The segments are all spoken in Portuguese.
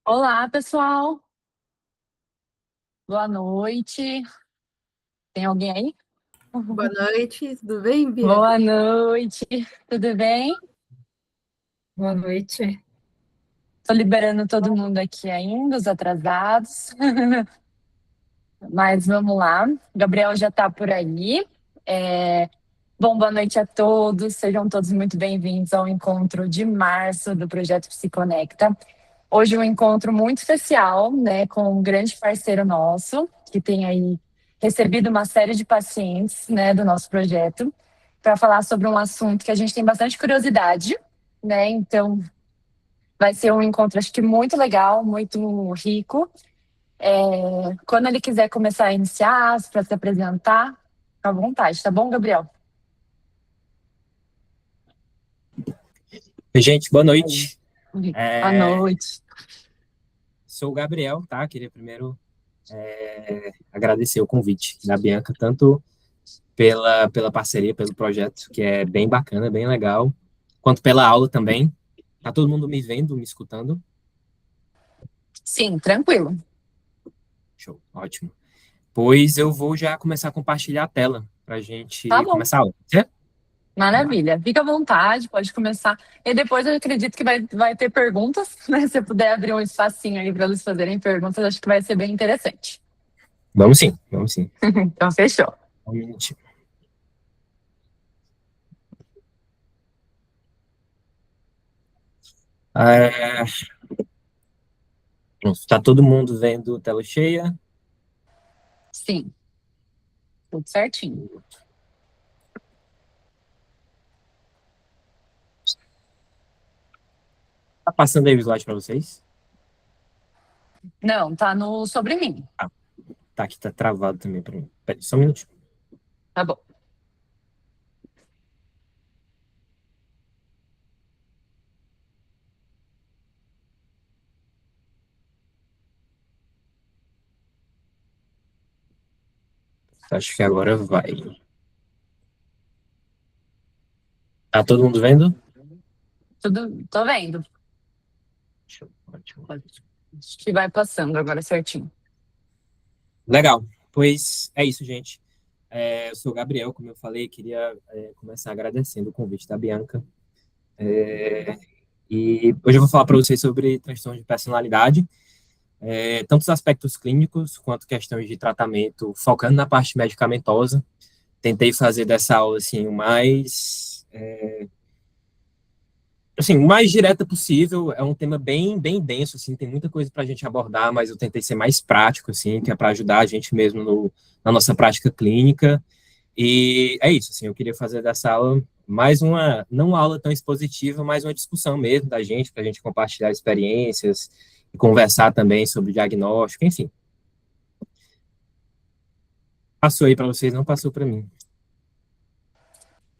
Olá, pessoal. Boa noite. Tem alguém aí? Boa noite, tudo bem, Bianca? Boa noite. Tudo bem? Boa noite. Tô liberando todo mundo aqui ainda, os atrasados. Mas vamos lá. Gabriel já tá por aí. Bom, boa noite a todos. Sejam todos muito bem-vindos ao encontro de março do Projeto Psiconecta. Hoje um encontro muito especial, né, com um grande parceiro nosso, que tem aí recebido uma série de pacientes, né, do nosso projeto, para falar sobre um assunto que a gente tem bastante curiosidade, né? Então, vai ser um encontro, acho que muito legal, muito rico. Quando ele quiser começar a iniciar, para se apresentar, fica à vontade, tá bom, Gabriel? Oi, gente, boa noite. Boa noite. Sou o Gabriel, tá? Queria primeiro agradecer o convite da Bianca, tanto pela parceria, pelo projeto, que é bem bacana, bem legal, quanto pela aula também. Tá todo mundo me vendo, me escutando? Sim, tranquilo. Show, ótimo. Pois eu vou já começar a compartilhar a tela para a Tá gente bom. começar a aula. Certo? Vamos lá. Maravilha. Fica à vontade, pode começar. E depois eu acredito que vai ter perguntas, né? Se puder abrir um espacinho aí para eles fazerem perguntas, acho que vai ser bem interessante. Vamos sim, vamos sim. Então, fechou. Um minutinho. É, tá todo mundo vendo tela cheia? Sim, tudo certinho. Tá passando aí o slide para vocês? Não, tá no sobre mim. Tá, aqui tá travado também para mim. Peraí, só um minutinho. Tá bom. Acho que agora vai. Tá todo mundo vendo? Tudo, tô vendo. Show, ótimo. Acho que vai passando agora certinho. Legal. Pois é isso, gente. Eu sou o Gabriel, como eu falei, queria começar agradecendo o convite da Bianca. E hoje eu vou falar para vocês sobre transtorno de personalidade, tanto os aspectos clínicos quanto questões de tratamento, focando na parte medicamentosa. Tentei fazer dessa aula assim o mais assim, o mais direta possível. É um tema bem denso, assim, tem muita coisa para a gente abordar, mas eu tentei ser mais prático, assim, que é para ajudar a gente mesmo na nossa prática clínica. E é isso, assim, eu queria fazer dessa aula mais uma, não uma aula tão expositiva, mas uma discussão mesmo da gente, para a gente compartilhar experiências e conversar também sobre diagnóstico, enfim. Passou aí para vocês, não passou para mim.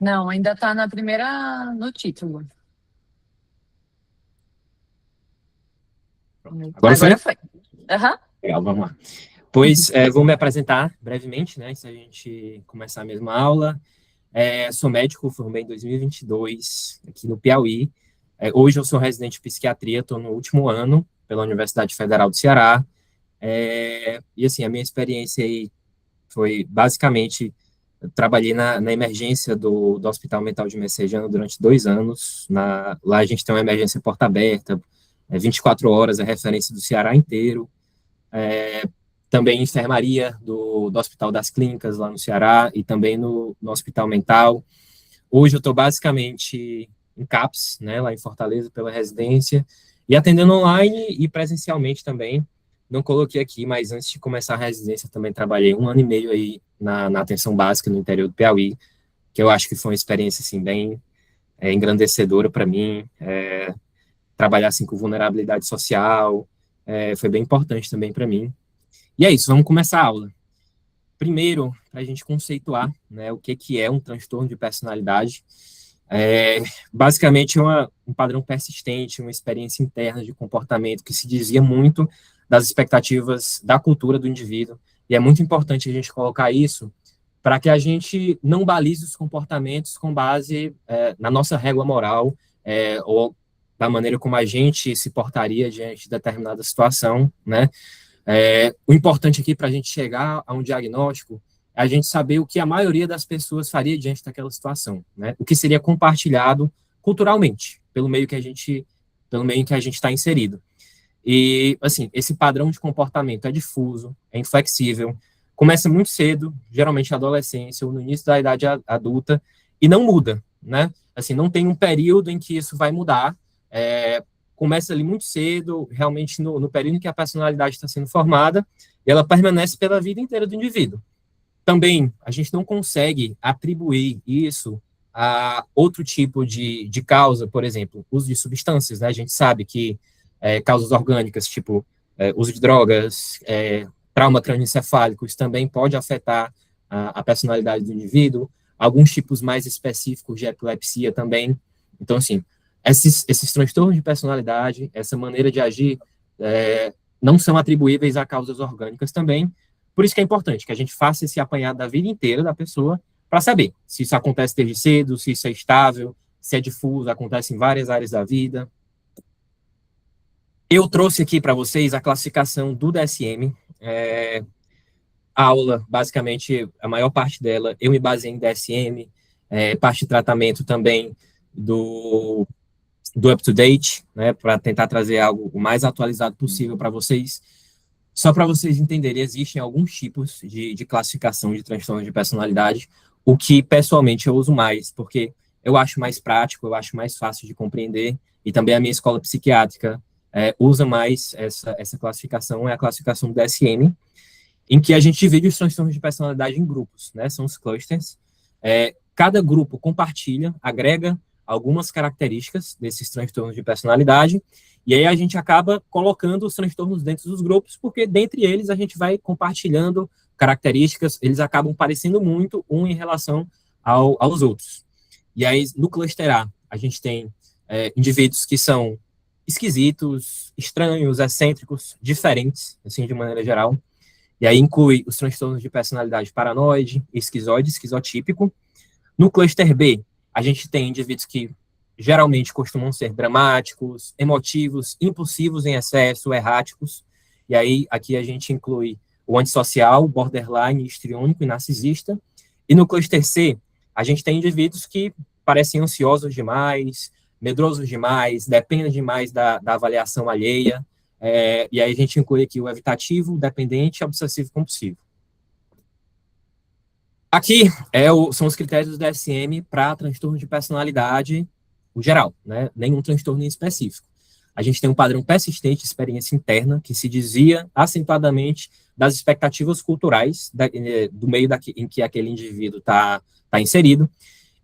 Não, ainda tá na primeira, no título. Agora foi? Aham. Legal, vamos lá. Pois vou me apresentar brevemente, né? Se a gente começar a mesma aula. Sou médico, formei em 2022 aqui no Piauí. Hoje eu sou residente de psiquiatria, estou no último ano pela Universidade Federal do Ceará. E assim, a minha experiência aí foi basicamente, eu trabalhei na emergência do Hospital Mental de Messejana durante 2 anos. Lá a gente tem uma emergência porta aberta, 24 horas, é referência do Ceará inteiro. Também enfermaria do Hospital das Clínicas, lá no Ceará, e também no Hospital Mental. Hoje eu estou basicamente em CAPS, né, lá em Fortaleza, pela residência, e atendendo online e presencialmente também. Não coloquei aqui, mas antes de começar a residência também trabalhei 1 ano e meio aí na atenção básica no interior do Piauí, que eu acho que foi uma experiência assim bem engrandecedora para mim. Trabalhar assim com vulnerabilidade social foi bem importante também para mim. E é isso, vamos começar a aula. Primeiro, para a gente conceituar, né, o que é um transtorno de personalidade. Basicamente, um padrão persistente, uma experiência interna de comportamento que se desvia muito das expectativas da cultura do indivíduo. E é muito importante a gente colocar isso para que a gente não balize os comportamentos com base na nossa régua moral, ou da maneira como a gente se portaria diante de determinada situação, né? O importante aqui para a gente chegar a um diagnóstico é a gente saber o que a maioria das pessoas faria diante daquela situação, né? O que seria compartilhado culturalmente, pelo meio em que a gente está inserido. E, assim, esse padrão de comportamento é difuso, é inflexível, começa muito cedo, geralmente na adolescência ou no início da idade adulta, e não muda, né? Assim, não tem um período em que isso vai mudar, começa ali muito cedo, realmente no período em que a personalidade está sendo formada, e ela permanece pela vida inteira do indivíduo. Também, a gente não consegue atribuir isso a outro tipo de causa, por exemplo, uso de substâncias, né? A gente sabe que causas orgânicas, tipo uso de drogas, trauma crânioencefálico, isso também pode afetar a personalidade do indivíduo, alguns tipos mais específicos de epilepsia também. Então, assim, esses transtornos de personalidade, essa maneira de agir, não são atribuíveis a causas orgânicas também. Por isso que é importante que a gente faça esse apanhado da vida inteira da pessoa para saber se isso acontece desde cedo, se isso é estável, se é difuso, acontece em várias áreas da vida. Eu trouxe aqui para vocês a classificação do DSM. A aula, basicamente, a maior parte dela, eu me baseei em DSM, parte de tratamento também do up-to-date, né, para tentar trazer algo o mais atualizado possível para vocês. Só para vocês entenderem, existem alguns tipos de classificação de transtornos de personalidade, o que, pessoalmente, eu uso mais, porque eu acho mais prático, eu acho mais fácil de compreender, e também a minha escola psiquiátrica usa mais essa classificação, é a classificação do DSM, em que a gente divide os transtornos de personalidade em grupos, né, são os clusters. Cada grupo compartilha, agrega algumas características desses transtornos de personalidade, e aí a gente acaba colocando os transtornos dentro dos grupos, porque dentre eles a gente vai compartilhando características, eles acabam parecendo muito um em relação aos outros. E aí, no cluster A gente tem indivíduos que são esquisitos, estranhos, excêntricos, diferentes, assim, de maneira geral. E aí inclui os transtornos de personalidade paranoide, esquizoide, esquizotípico. No cluster B, a gente tem indivíduos que geralmente costumam ser dramáticos, emotivos, impulsivos em excesso, erráticos. E aí, aqui a gente inclui o antissocial, borderline, histriônico e narcisista. E no cluster C, a gente tem indivíduos que parecem ansiosos demais, medrosos demais, dependem demais da avaliação alheia. E aí a gente inclui aqui o evitativo, dependente e obsessivo-compulsivo. Aqui são os critérios do DSM para transtorno de personalidade, o geral, né? Nenhum transtorno em específico. A gente tem um padrão persistente de experiência interna, que se desvia acentuadamente das expectativas culturais do meio em que aquele indivíduo está inserido.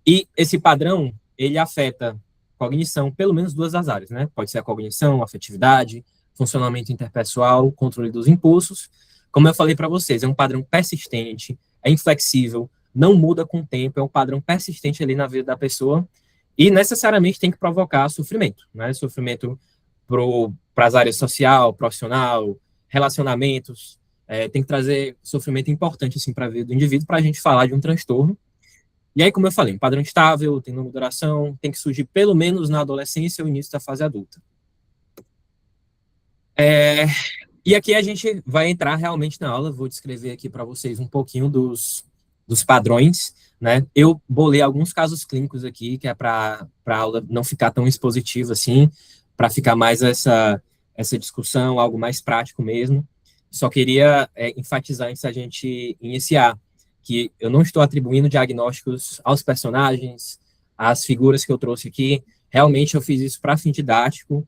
E esse padrão, ele afeta cognição, pelo menos duas das áreas, né? Pode ser a cognição, a afetividade, funcionamento interpessoal, controle dos impulsos. Como eu falei para vocês, é um padrão persistente, é inflexível, não muda com o tempo, é um padrão persistente ali na vida da pessoa e necessariamente tem que provocar sofrimento, né? Sofrimento para as áreas social, profissional, relacionamentos, tem que trazer sofrimento importante assim, para a vida do indivíduo para a gente falar de um transtorno. E aí, como eu falei, um padrão estável, tem longa duração, tem que surgir pelo menos na adolescência ou início da fase adulta. E aqui a gente vai entrar realmente na aula, vou descrever aqui para vocês um pouquinho dos padrões, né? Eu bolei alguns casos clínicos aqui, que é para a aula não ficar tão expositiva assim, para ficar mais essa discussão, algo mais prático mesmo. Só queria enfatizar antes da gente iniciar, que eu não estou atribuindo diagnósticos aos personagens, às figuras que eu trouxe aqui, realmente eu fiz isso para fim didático,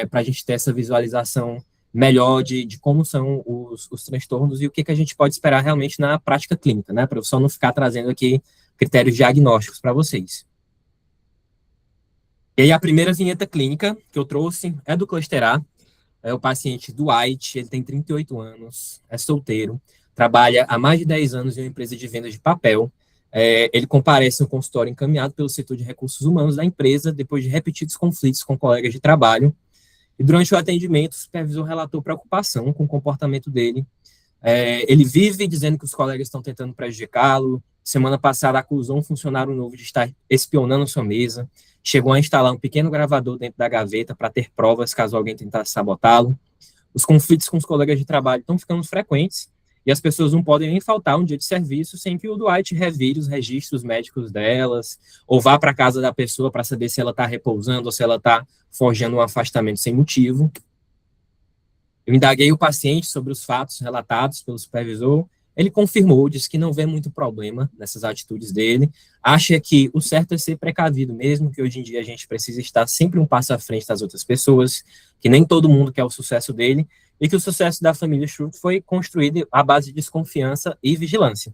para a gente ter essa visualização melhor de como são os transtornos e o que a gente pode esperar realmente na prática clínica, né? Para eu só não ficar trazendo aqui critérios diagnósticos para vocês. E aí a primeira vinheta clínica que eu trouxe é do cluster A, é o paciente Dwight, ele tem 38 anos, é solteiro, trabalha há mais de 10 anos em uma empresa de vendas de papel. Ele comparece no consultório encaminhado pelo setor de recursos humanos da empresa depois de repetidos conflitos com colegas de trabalho. E durante o atendimento, o supervisor relatou preocupação com o comportamento dele. Ele vive dizendo que os colegas estão tentando prejudicá-lo. Semana passada, acusou um funcionário novo de estar espionando sua mesa. chegou a instalar um pequeno gravador dentro da gaveta para ter provas caso alguém tentasse sabotá-lo. Os conflitos com os colegas de trabalho estão ficando frequentes e as pessoas não podem nem faltar um dia de serviço sem que o Dwight revire os registros médicos delas ou vá para a casa da pessoa para saber se ela está repousando ou se ela está forjando um afastamento sem motivo. Eu indaguei o paciente sobre os fatos relatados pelo supervisor. Ele confirmou, disse que não vê muito problema nessas atitudes dele, acha que o certo é ser precavido mesmo, que hoje em dia a gente precisa estar sempre um passo à frente das outras pessoas, que nem todo mundo quer o sucesso dele, e que o sucesso da família Schultz foi construído à base de desconfiança e vigilância.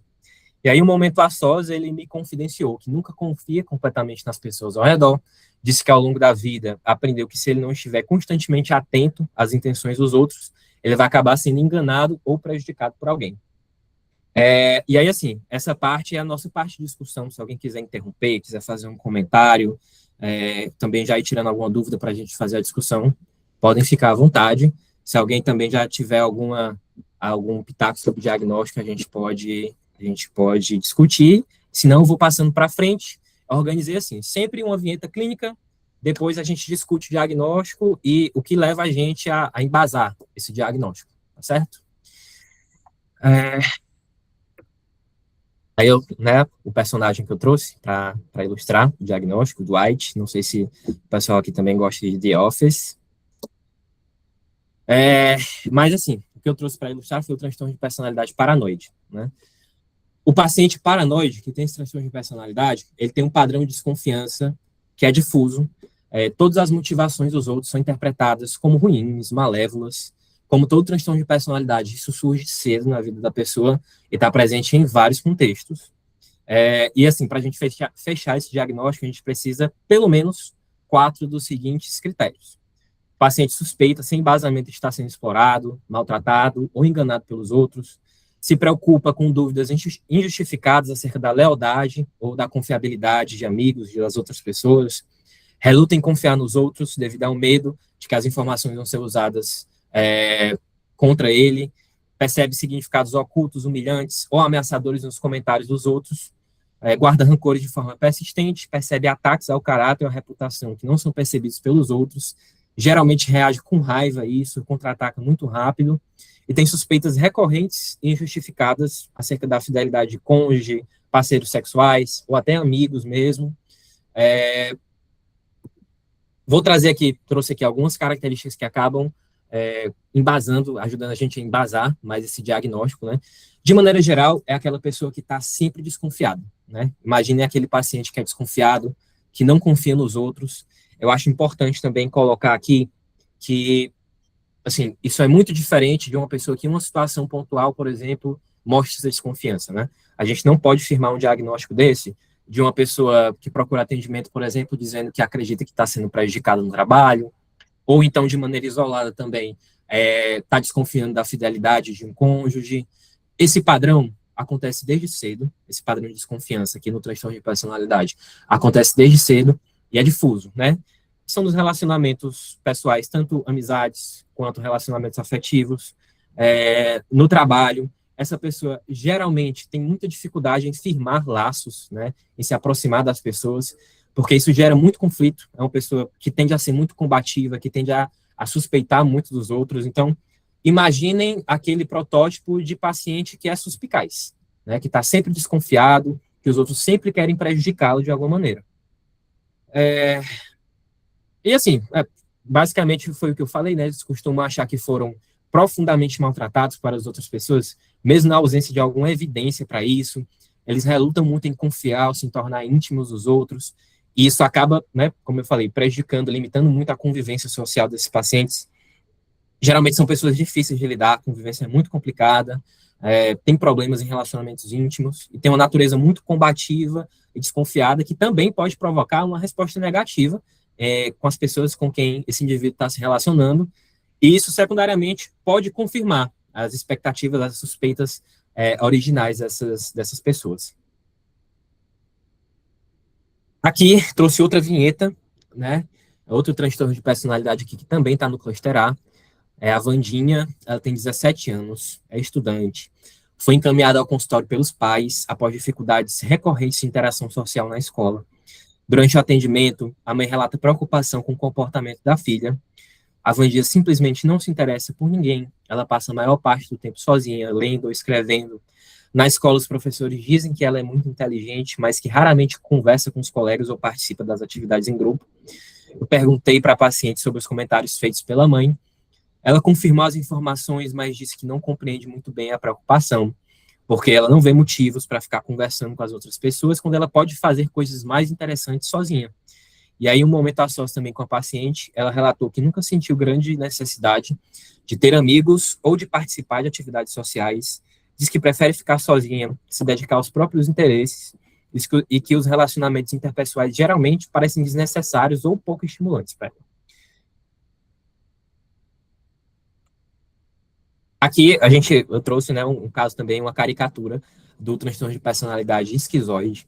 E aí, um momento a sós, ele me confidenciou que nunca confia completamente nas pessoas ao redor, disse que ao longo da vida aprendeu que se ele não estiver constantemente atento às intenções dos outros, ele vai acabar sendo enganado ou prejudicado por alguém. E aí, assim, essa parte é a nossa parte de discussão. Se alguém quiser interromper, quiser fazer um comentário, também já ir tirando alguma dúvida para a gente fazer a discussão, podem ficar à vontade. Se alguém também já tiver algum pitaco sobre diagnóstico, a gente pode discutir. Se não, eu vou passando para frente. Organizei assim, sempre uma vinheta clínica, depois a gente discute o diagnóstico e o que leva a gente a embasar esse diagnóstico, tá certo? Aí o personagem que eu trouxe para ilustrar o diagnóstico, Dwight, não sei se o pessoal aqui também gosta de The Office. Mas, assim, o que eu trouxe para ilustrar foi o transtorno de personalidade paranoide, né? O paciente paranoide, que tem esse transtorno de personalidade, ele tem um padrão de desconfiança que é difuso. Todas as motivações dos outros são interpretadas como ruins, malévolas. Como todo transtorno de personalidade, isso surge cedo na vida da pessoa e está presente em vários contextos. E, assim, para a gente fechar esse diagnóstico, a gente precisa, pelo menos, 4 dos seguintes critérios. O paciente suspeita, sem embasamento, de estar sendo explorado, maltratado ou enganado pelos outros. Se preocupa com dúvidas injustificadas acerca da lealdade ou da confiabilidade de amigos e das outras pessoas. Reluta em confiar nos outros devido ao medo de que as informações vão ser usadas contra ele, percebe significados ocultos, humilhantes ou ameaçadores nos comentários dos outros, guarda rancores de forma persistente, percebe ataques ao caráter ou à reputação que não são percebidos pelos outros, geralmente reage com raiva a isso, contra-ataca muito rápido, e tem suspeitas recorrentes e injustificadas acerca da fidelidade de cônjuge, parceiros sexuais, ou até amigos mesmo. Trouxe aqui algumas características que acabam embasando, ajudando a gente a embasar mais esse diagnóstico, né? De maneira geral, é aquela pessoa que está sempre desconfiada, né? Imagine aquele paciente que é desconfiado, que não confia nos outros. Eu acho importante também colocar aqui que, assim, isso é muito diferente de uma pessoa que, em uma situação pontual, por exemplo, mostra essa desconfiança, né? A gente não pode firmar um diagnóstico desse de uma pessoa que procura atendimento, por exemplo, dizendo que acredita que está sendo prejudicada no trabalho, ou então, de maneira isolada também, está desconfiando da fidelidade de um cônjuge. Esse padrão acontece desde cedo, esse padrão de desconfiança aqui no transtorno de personalidade acontece desde cedo e é difuso, né? São dos relacionamentos pessoais, tanto amizades quanto relacionamentos afetivos, no trabalho. Essa pessoa geralmente tem muita dificuldade em firmar laços, né? Em se aproximar das pessoas, porque isso gera muito conflito. É uma pessoa que tende a ser muito combativa, que tende a suspeitar muito dos outros. Então, imaginem aquele protótipo de paciente que é suspicaz, né, que está sempre desconfiado, que os outros sempre querem prejudicá-lo de alguma maneira. E assim, basicamente foi o que eu falei, né? Eles costumam achar que foram profundamente maltratados para as outras pessoas, mesmo na ausência de alguma evidência para isso. Eles relutam muito em confiar ou se tornar íntimos dos outros. E isso acaba, né, como eu falei, prejudicando, limitando muito a convivência social desses pacientes. Geralmente são pessoas difíceis de lidar, a convivência é muito complicada, tem problemas em relacionamentos íntimos, e tem uma natureza muito combativa e desconfiada, que também pode provocar uma resposta negativa com as pessoas com quem esse indivíduo está se relacionando, e isso, secundariamente, pode confirmar as expectativas, as suspeitas originais dessas pessoas. Aqui, trouxe outra vinheta, né? Outro transtorno de personalidade aqui que também está no cluster A. É a Vandinha, ela tem 17 anos, é estudante. Foi encaminhada ao consultório pelos pais após dificuldades recorrentes de interação social na escola. Durante o atendimento, a mãe relata preocupação com o comportamento da filha. A Vandia simplesmente não se interessa por ninguém. Ela passa a maior parte do tempo sozinha, lendo ou escrevendo. Na escola, os professores dizem que ela é muito inteligente, mas que raramente conversa com os colegas ou participa das atividades em grupo. Eu perguntei para a paciente sobre os comentários feitos pela mãe. Ela confirmou as informações, mas disse que não compreende muito bem a preocupação, porque ela não vê motivos para ficar conversando com as outras pessoas quando ela pode fazer coisas mais interessantes sozinha. E aí, um momento a sós também com a paciente, ela relatou que nunca sentiu grande necessidade de ter amigos ou de participar de atividades sociais. Diz que prefere ficar sozinha, se dedicar aos próprios interesses, e que os relacionamentos interpessoais geralmente parecem desnecessários ou pouco estimulantes para ela. Aqui, eu trouxe, né, um caso também, uma caricatura do transtorno de personalidade esquizoide.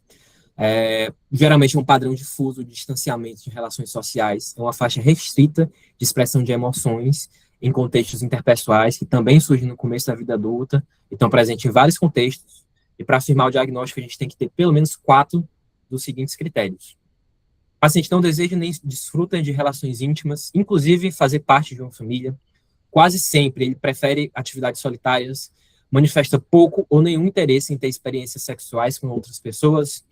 Geralmente é um padrão difuso de distanciamento de relações sociais, é uma faixa restrita de expressão de emoções em contextos interpessoais, que também surgem no começo da vida adulta, e estão presentes em vários contextos, e para afirmar o diagnóstico a gente tem que ter pelo menos 4 dos seguintes critérios. O paciente não deseja nem desfruta de relações íntimas, inclusive fazer parte de uma família. Quase sempre ele prefere atividades solitárias, manifesta pouco ou nenhum interesse em ter experiências sexuais com outras pessoas,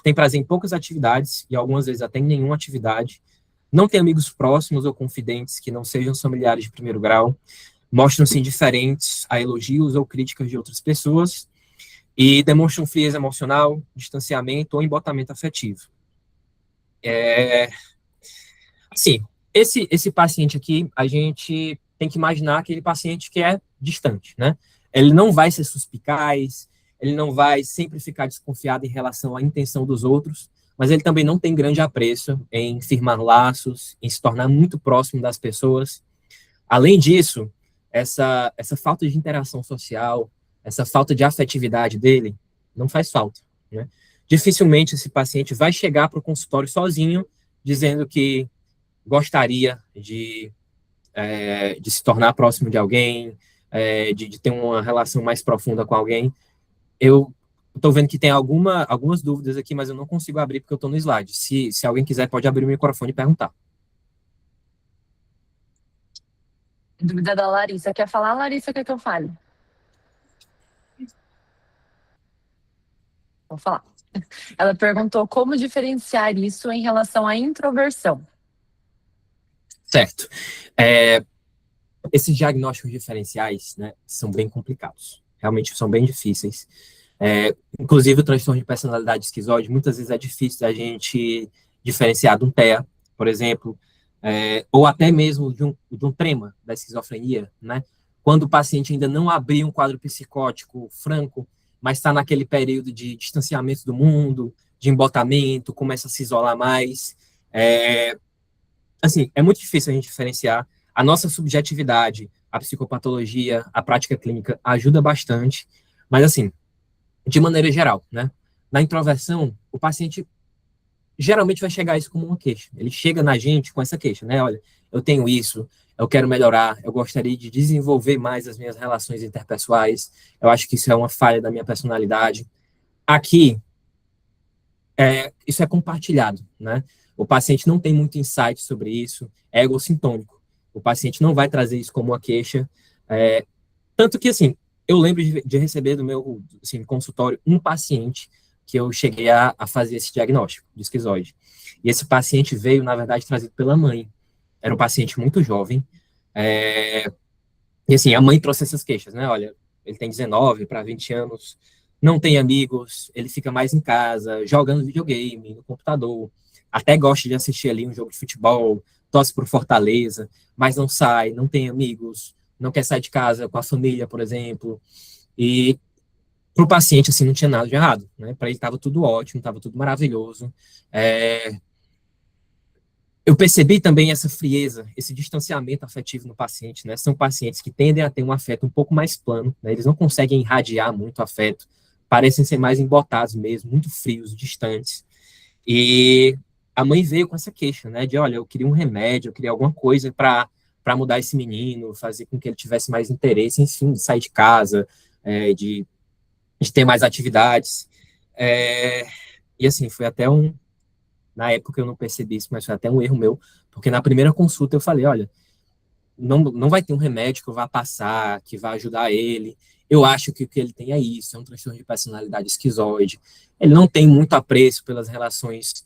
tem prazer em poucas atividades e algumas vezes até em nenhuma atividade, não tem amigos próximos ou confidentes que não sejam familiares de primeiro grau, mostram-se indiferentes a elogios ou críticas de outras pessoas e demonstram frieza emocional, distanciamento ou embotamento afetivo. Assim, esse paciente aqui, a gente tem que imaginar aquele paciente que é distante, né? Ele não vai ser suspicaz, ele não vai sempre ficar desconfiado em relação à intenção dos outros, mas ele também não tem grande apreço em firmar laços, em se tornar muito próximo das pessoas. Além disso, essa falta de interação social, essa falta de afetividade dele, não faz falta, né? Dificilmente esse paciente vai chegar para o consultório sozinho, dizendo que gostaria de se tornar próximo de alguém, de ter uma relação mais profunda com alguém. Eu estou vendo que tem algumas dúvidas aqui, mas eu não consigo abrir porque eu estou no slide. Se alguém quiser, pode abrir o microfone e perguntar. Dúvida da Larissa. Quer falar, Larissa? Quer que eu fale? Vou falar. Ela perguntou como diferenciar isso em relação à introversão. Certo. Esses diagnósticos diferenciais, né, são bem complicados. Realmente são bem difíceis. Inclusive, o transtorno de personalidade esquizoide, muitas vezes é difícil a gente diferenciar de um TEA, por exemplo, ou até mesmo de um trema da esquizofrenia, né? Quando o paciente ainda não abriu um quadro psicótico franco, mas está naquele período de distanciamento do mundo, de embotamento, começa a se isolar mais. Assim, é muito difícil a gente diferenciar. A nossa subjetividade, a psicopatologia, a prática clínica ajuda bastante, mas assim, de maneira geral, né? Na introversão, o paciente geralmente vai chegar a isso como uma queixa. Ele chega na gente com essa queixa, né? Olha, eu tenho isso, eu quero melhorar, eu gostaria de desenvolver mais as minhas relações interpessoais, eu acho que isso é uma falha da minha personalidade. Aqui, isso é compartilhado, né? O paciente não tem muito insight sobre isso, é egossintônico. O paciente não vai trazer isso como uma queixa. Tanto que, assim, eu lembro de receber do meu consultório um paciente que eu cheguei a fazer esse diagnóstico de esquizoide. E esse paciente veio, na verdade, trazido pela mãe. Era um paciente muito jovem. E, assim, a mãe trouxe essas queixas, né? Olha, ele tem 19 para 20 anos, não tem amigos, ele fica mais em casa, jogando videogame, no computador, até gosta de assistir ali um jogo de futebol, torce por Fortaleza, mas não sai, não tem amigos, não quer sair de casa com a família, por exemplo. E para o paciente, assim, não tinha nada de errado, né? Para ele estava tudo ótimo, estava tudo maravilhoso. Eu percebi também essa frieza, esse distanciamento afetivo no paciente, né? São pacientes que tendem a ter um afeto um pouco mais plano, né? Eles não conseguem irradiar muito afeto, parecem ser mais embotados mesmo, muito frios, distantes. E a mãe veio com essa queixa, né? De, olha, eu queria um remédio, eu queria alguma coisa para mudar esse menino, fazer com que ele tivesse mais interesse, enfim, de sair de casa, de ter mais atividades. E assim, foi até na época eu não percebi isso, mas foi até um erro meu, porque na primeira consulta eu falei, olha, não vai ter um remédio que eu vá passar, que vai ajudar ele. Eu acho que o que ele tem é isso, é um transtorno de personalidade esquizoide. Ele não tem muito apreço pelas relações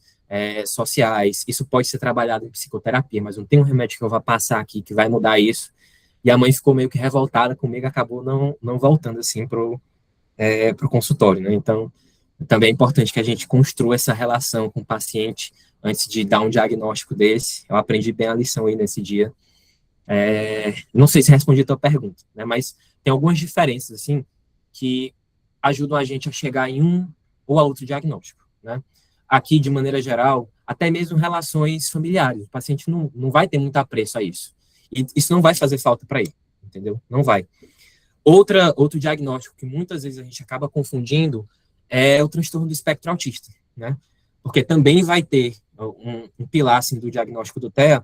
sociais. Isso pode ser trabalhado em psicoterapia, mas não tem um remédio que eu vá passar aqui que vai mudar isso. E a mãe ficou meio que revoltada comigo, acabou não voltando assim pro consultório, né? Então, também é importante que a gente construa essa relação com o paciente antes de dar um diagnóstico desse. Eu aprendi bem a lição aí nesse dia. Não sei se respondi a tua pergunta, né? Mas tem algumas diferenças, assim, que ajudam a gente a chegar em um ou a outro diagnóstico, né? Aqui, de maneira geral, até mesmo relações familiares. O paciente não vai ter muito apreço a isso. E isso não vai fazer falta para ele, entendeu? Não vai. Outro diagnóstico que muitas vezes a gente acaba confundindo é o transtorno do espectro autista, né? Porque também vai ter um pilar, assim, do diagnóstico do TEA,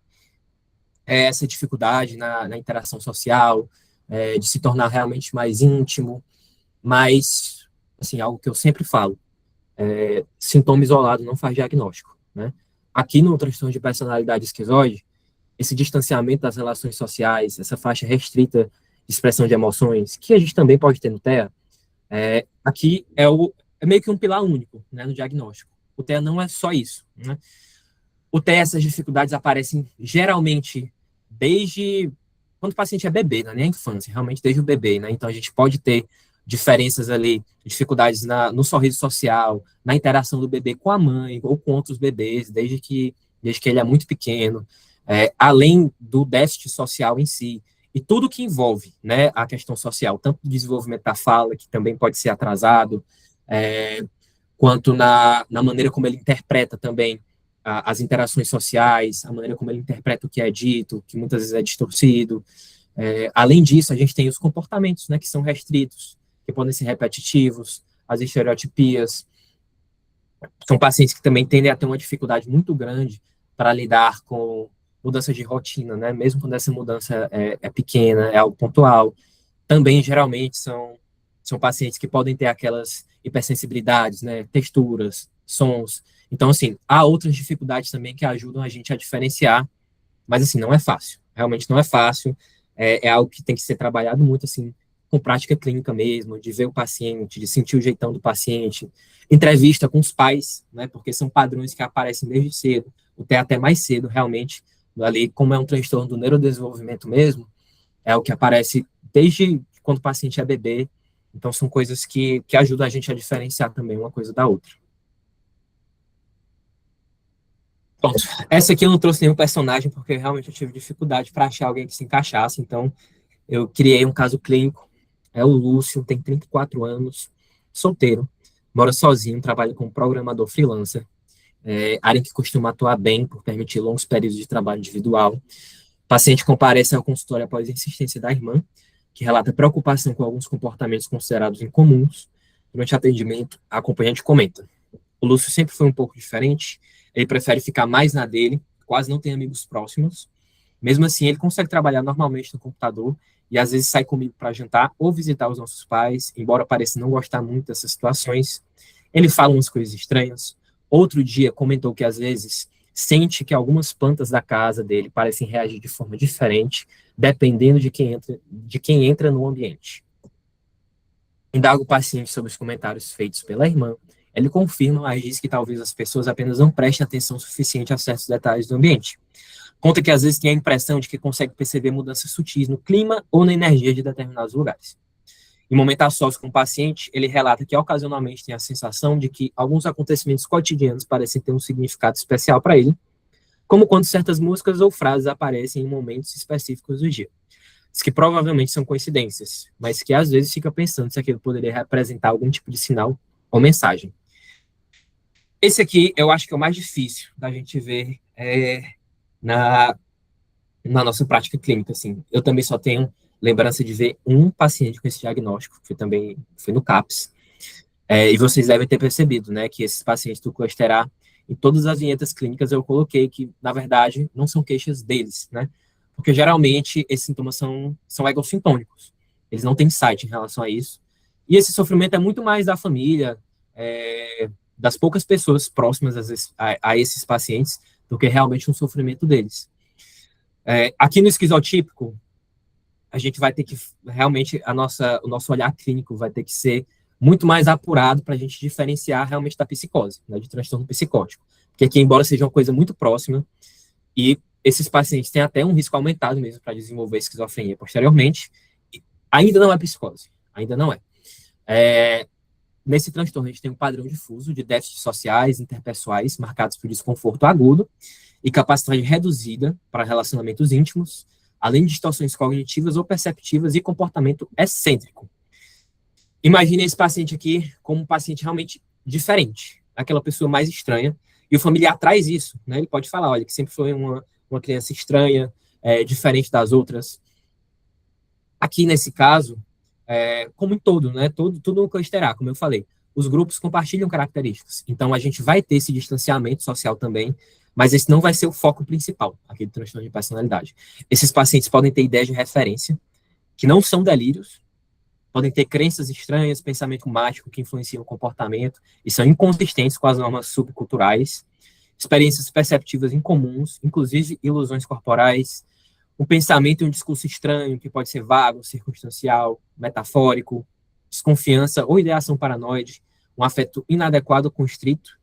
essa dificuldade na interação social, de se tornar realmente mais íntimo, mas, assim, algo que eu sempre falo, sintoma isolado não faz diagnóstico, né? Aqui no transtorno de personalidade esquizoide, esse distanciamento das relações sociais, essa faixa restrita de expressão de emoções, que a gente também pode ter no TEA, aqui é meio que um pilar único, né, no diagnóstico. O TEA não é só isso, né? O TEA, essas dificuldades aparecem geralmente desde quando o paciente é bebê, não é nem a infância, realmente desde o bebê, né? Então a gente pode ter diferenças ali, dificuldades no sorriso social, na interação do bebê com a mãe ou com outros bebês, desde que ele é muito pequeno, além do déficit social em si, e tudo que envolve, né, a questão social, tanto do desenvolvimento da fala, que também pode ser atrasado, quanto na maneira como ele interpreta também as interações sociais, a maneira como ele interpreta o que é dito, que muitas vezes é distorcido. Além disso, a gente tem os comportamentos, né, que são restritos, que podem ser repetitivos, as estereotipias. São pacientes que também tendem a ter uma dificuldade muito grande para lidar com mudança de rotina, né, mesmo quando essa mudança é pequena, é algo pontual. Também, geralmente, são pacientes que podem ter aquelas hipersensibilidades, né, texturas, sons. Então, assim, há outras dificuldades também que ajudam a gente a diferenciar, mas, assim, não é fácil. Realmente não é fácil. É algo que tem que ser trabalhado muito, assim, com prática clínica mesmo, de ver o paciente, de sentir o jeitão do paciente, entrevista com os pais, né, porque são padrões que aparecem desde cedo, até mais cedo, realmente, ali, como é um transtorno do neurodesenvolvimento mesmo, é o que aparece desde quando o paciente é bebê. Então, são coisas que ajudam a gente a diferenciar também uma coisa da outra. Pronto. Essa aqui eu não trouxe nenhum personagem, porque realmente eu tive dificuldade para achar alguém que se encaixasse, então eu criei um caso clínico. É o Lúcio, tem 34 anos, solteiro, mora sozinho, trabalha como programador freelancer, área em que costuma atuar bem por permitir longos períodos de trabalho individual. O paciente comparece ao consultório após a insistência da irmã, que relata preocupação com alguns comportamentos considerados incomuns. Durante o atendimento, a acompanhante comenta: o Lúcio sempre foi um pouco diferente, ele prefere ficar mais na dele, quase não tem amigos próximos. Mesmo assim, ele consegue trabalhar normalmente no computador e às vezes sai comigo para jantar ou visitar os nossos pais, embora pareça não gostar muito dessas situações. Ele fala umas coisas estranhas. Outro dia comentou que às vezes sente que algumas plantas da casa dele parecem reagir de forma diferente, dependendo de quem entra no ambiente. Indaga o paciente sobre os comentários feitos pela irmã. Ele confirma, mas diz que talvez as pessoas apenas não prestem atenção suficiente a certos detalhes do ambiente. Conta que às vezes tem a impressão de que consegue perceber mudanças sutis no clima ou na energia de determinados lugares. Em momentos a sós com o paciente, ele relata que ocasionalmente tem a sensação de que alguns acontecimentos cotidianos parecem ter um significado especial para ele, como quando certas músicas ou frases aparecem em momentos específicos do dia. Diz que provavelmente são coincidências, mas que às vezes fica pensando se aquilo poderia representar algum tipo de sinal ou mensagem. Esse aqui eu acho que é o mais difícil da gente ver na nossa prática clínica, assim. Eu também só tenho lembrança de ver um paciente com esse diagnóstico, que também foi no CAPS, e vocês devem ter percebido, né, que esses pacientes do cluster A, em todas as vinhetas clínicas eu coloquei que, na verdade, não são queixas deles, né, porque geralmente esses sintomas são egossintônicos, eles não têm insight em relação a isso, e esse sofrimento é muito mais da família, das poucas pessoas próximas a esses pacientes do que realmente um sofrimento deles. Aqui no esquizotípico, a gente vai ter que, realmente, o nosso olhar clínico vai ter que ser muito mais apurado para a gente diferenciar realmente da psicose, né, de transtorno psicótico. Porque aqui, embora seja uma coisa muito próxima, e esses pacientes têm até um risco aumentado mesmo para desenvolver esquizofrenia posteriormente, ainda não é psicose, ainda não é. Nesse transtorno, a gente tem um padrão difuso de déficits sociais, interpessoais, marcados por desconforto agudo e capacidade reduzida para relacionamentos íntimos, além de distorções cognitivas ou perceptivas e comportamento excêntrico. Imagine esse paciente aqui como um paciente realmente diferente, aquela pessoa mais estranha, e o familiar traz isso, né? Ele pode falar, olha, que sempre foi uma criança estranha, diferente das outras. Aqui, nesse caso, como em todo, né? Tudo no cluster A, como eu falei, os grupos compartilham características. Então, a gente vai ter esse distanciamento social também, mas esse não vai ser o foco principal, aquele transtorno de personalidade. Esses pacientes podem ter ideias de referência, que não são delírios, podem ter crenças estranhas, pensamento mágico que influenciam o comportamento e são inconsistentes com as normas subculturais, experiências perceptivas incomuns, inclusive ilusões corporais, um pensamento e um discurso estranho, que pode ser vago, circunstancial, metafórico, desconfiança ou ideação paranoide, um afeto inadequado ou constrito,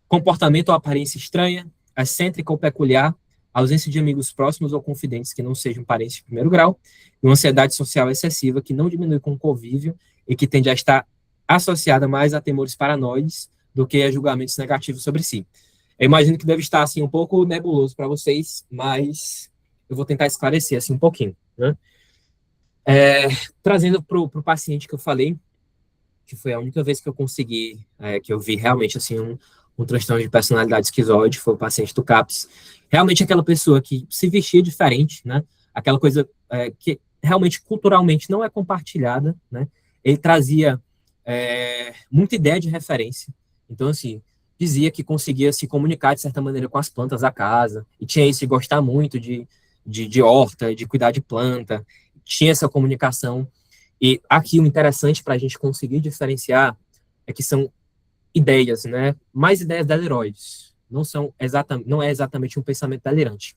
comportamento ou aparência estranha, excêntrica ou peculiar, ausência de amigos próximos ou confidentes que não sejam parentes de primeiro grau, e uma ansiedade social excessiva que não diminui com o convívio e que tende a estar associada mais a temores paranoides do que a julgamentos negativos sobre si. Eu imagino que deve estar assim um pouco nebuloso para vocês, mas eu vou tentar esclarecer assim um pouquinho, né? Trazendo para o paciente que eu falei, que foi a única vez que eu consegui, que eu vi realmente assim um transtorno de personalidade esquizoide, foi o paciente do CAPS. Realmente aquela pessoa que se vestia diferente, né? Aquela coisa que realmente culturalmente não é compartilhada, né? Ele trazia muita ideia de referência. Então, assim, dizia que conseguia se comunicar de certa maneira com as plantas da casa, e tinha isso de gostar muito de horta, de cuidar de planta, tinha essa comunicação. E aqui o interessante para a gente conseguir diferenciar é que são ideias, né? Mais ideias deliroides. Não é exatamente um pensamento delirante.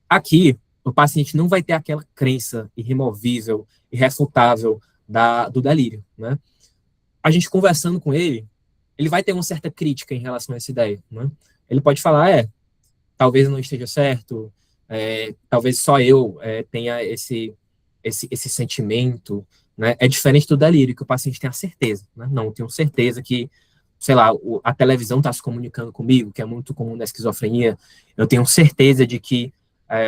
Aqui, o paciente não vai ter aquela crença irremovível, irrefutável do delírio, né? A gente conversando com ele, ele vai ter uma certa crítica em relação a essa ideia, né? Ele pode falar, talvez não esteja certo, talvez só eu tenha esse sentimento, né? É diferente do delírio, que o paciente tem a certeza, né? Não, eu tenho certeza que, sei lá, a televisão está se comunicando comigo, que é muito comum na esquizofrenia. Eu tenho certeza de que,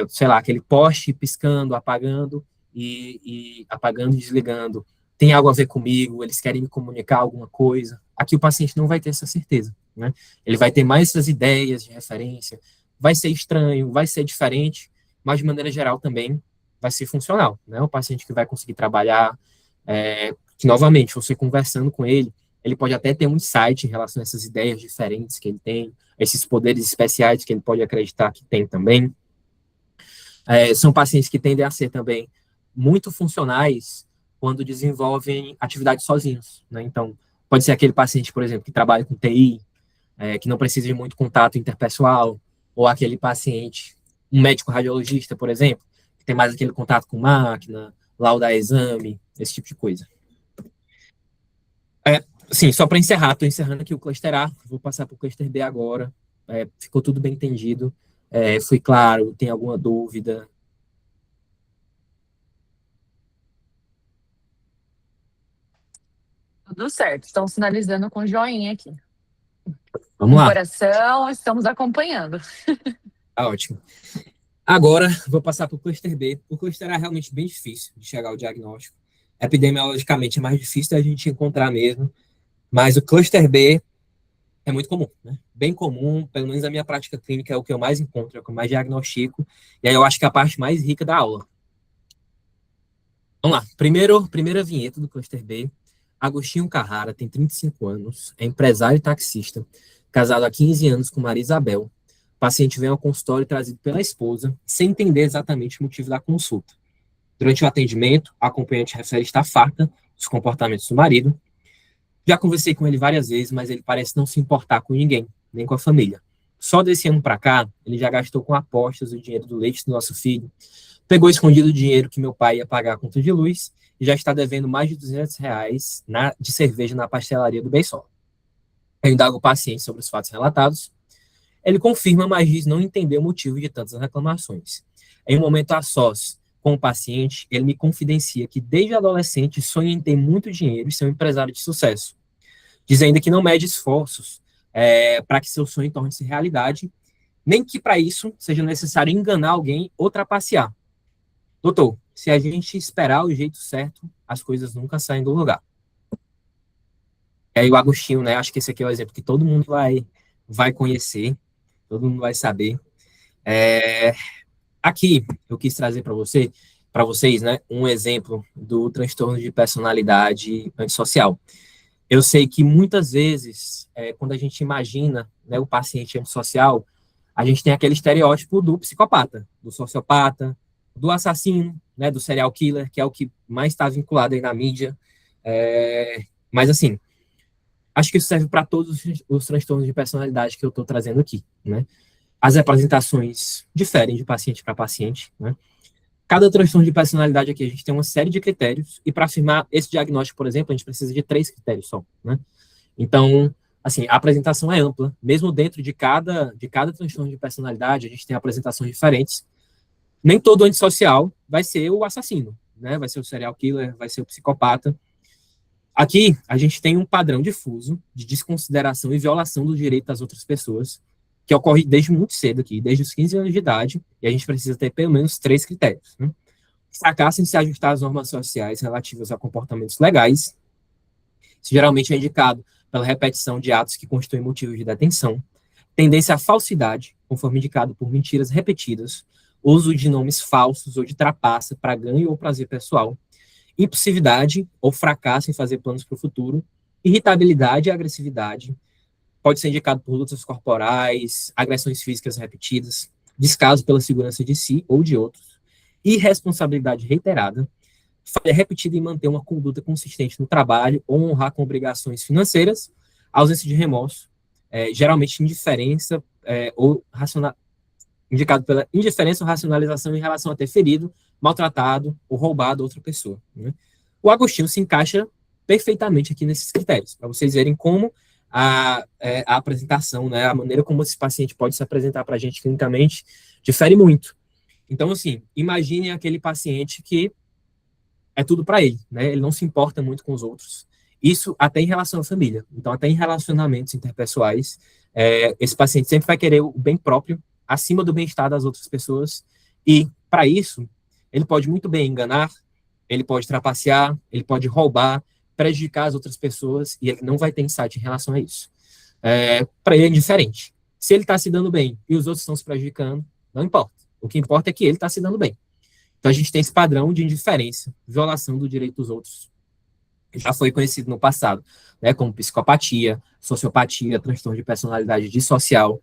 sei lá, aquele poste piscando, apagando e apagando e desligando tem algo a ver comigo, eles querem me comunicar alguma coisa. Aqui o paciente não vai ter essa certeza, né? Ele vai ter mais essas ideias de referência, vai ser estranho, vai ser diferente, mas de maneira geral também vai ser funcional, né? O paciente que vai conseguir trabalhar, que novamente, você conversando com ele pode até ter um insight em relação a essas ideias diferentes que ele tem, esses poderes especiais que ele pode acreditar que tem também. São pacientes que tendem a ser também muito funcionais quando desenvolvem atividades sozinhos, né? Então, pode ser aquele paciente, por exemplo, que trabalha com TI, que não precisa de muito contato interpessoal, ou aquele paciente, um médico radiologista, por exemplo, que tem mais aquele contato com máquina, laudar exame, esse tipo de coisa. Sim, só para encerrar, estou encerrando aqui o cluster A, vou passar para o cluster B agora. Ficou tudo bem entendido? Fui claro? Tem alguma dúvida? Tudo certo. Estão sinalizando com joinha aqui. Vamos lá. Coração, estamos acompanhando. Tá ótimo. Agora, vou passar para o cluster B. O cluster A é realmente bem difícil de chegar ao diagnóstico. Epidemiologicamente é mais difícil da gente encontrar mesmo, mas o cluster B é muito comum, né? Bem comum, pelo menos na minha prática clínica é o que eu mais encontro, é o que eu mais diagnostico, e aí eu acho que é a parte mais rica da aula. Vamos lá, primeira vinheta do cluster B. Agostinho Carrara tem 35 anos, é empresário e taxista, casado há 15 anos com Maria Isabel. O paciente vem ao consultório trazido pela esposa, sem entender exatamente o motivo da consulta. Durante o atendimento, a acompanhante refere estar farta dos comportamentos do marido. Já conversei com ele várias vezes, mas ele parece não se importar com ninguém, nem com a família. Só desse ano para cá, ele já gastou com apostas o dinheiro do leite do nosso filho, pegou escondido o dinheiro que meu pai ia pagar a conta de luz e já está devendo mais de R$ 200 de cerveja na pastelaria do Beisol. Eu indago o paciente sobre os fatos relatados. Ele confirma, mas diz não entender o motivo de tantas reclamações. Em um momento a sós com o paciente, ele me confidencia que desde adolescente sonha em ter muito dinheiro e ser um empresário de sucesso, dizendo que não mede esforços para que seu sonho torne-se realidade, nem que para isso seja necessário enganar alguém ou trapacear. Doutor, se a gente esperar o jeito certo, as coisas nunca saem do lugar. E aí o Agostinho, né? Acho que esse aqui é o exemplo que todo mundo vai conhecer, todo mundo vai saber. Aqui eu quis trazer para vocês, né, um exemplo do transtorno de personalidade antissocial. Eu sei que muitas vezes, quando a gente imagina, né, o paciente antissocial, a gente tem aquele estereótipo do psicopata, do sociopata, do assassino, né, do serial killer, que é o que mais está vinculado aí na mídia. Mas, assim, acho que isso serve para todos os transtornos de personalidade que eu estou trazendo aqui, né? As representações diferem de paciente para paciente, né? Cada transtorno de personalidade aqui, a gente tem uma série de critérios, e para afirmar esse diagnóstico, por exemplo, a gente precisa de 3 critérios só, né? Então, assim, a apresentação é ampla, mesmo dentro de cada transtorno de personalidade, a gente tem apresentações diferentes. Nem todo antissocial vai ser o assassino, né? Vai ser o serial killer, vai ser o psicopata. Aqui, a gente tem um padrão difuso de desconsideração e violação do direito das outras pessoas, que ocorre desde muito cedo aqui, desde os 15 anos de idade, e a gente precisa ter pelo menos 3 critérios, né? Fracasso em se ajustar às normas sociais relativas a comportamentos legais. Isso geralmente é indicado pela repetição de atos que constituem motivos de detenção. Tendência à falsidade, conforme indicado por mentiras repetidas, uso de nomes falsos ou de trapaça para ganho ou prazer pessoal, impulsividade ou fracasso em fazer planos para o futuro, irritabilidade e agressividade, pode ser indicado por lutas corporais, agressões físicas repetidas, descaso pela segurança de si ou de outros, irresponsabilidade reiterada, falha repetida em manter uma conduta consistente no trabalho ou honrar com obrigações financeiras, ausência de remorso, geralmente indiferença ou indicado pela indiferença ou racionalização em relação a ter ferido, maltratado ou roubado outra pessoa, né? O Agostinho se encaixa perfeitamente aqui nesses critérios, para vocês verem como a apresentação, né, a maneira como esse paciente pode se apresentar para a gente clinicamente difere muito. Então, assim, imagine aquele paciente que é tudo para ele, né? Ele não se importa muito com os outros. Isso até em relação à família. Então, até em relacionamentos interpessoais, esse paciente sempre vai querer o bem próprio acima do bem-estar das outras pessoas. E, para isso, ele pode muito bem enganar, ele pode trapacear, ele pode roubar, prejudicar as outras pessoas, e ele não vai ter insight em relação a isso. Para ele é indiferente. Se ele está se dando bem e os outros estão se prejudicando, não importa. O que importa é que ele está se dando bem. Então, a gente tem esse padrão de indiferença, violação do direito dos outros. Já foi conhecido no passado, né, como psicopatia, sociopatia, transtorno de personalidade dissocial.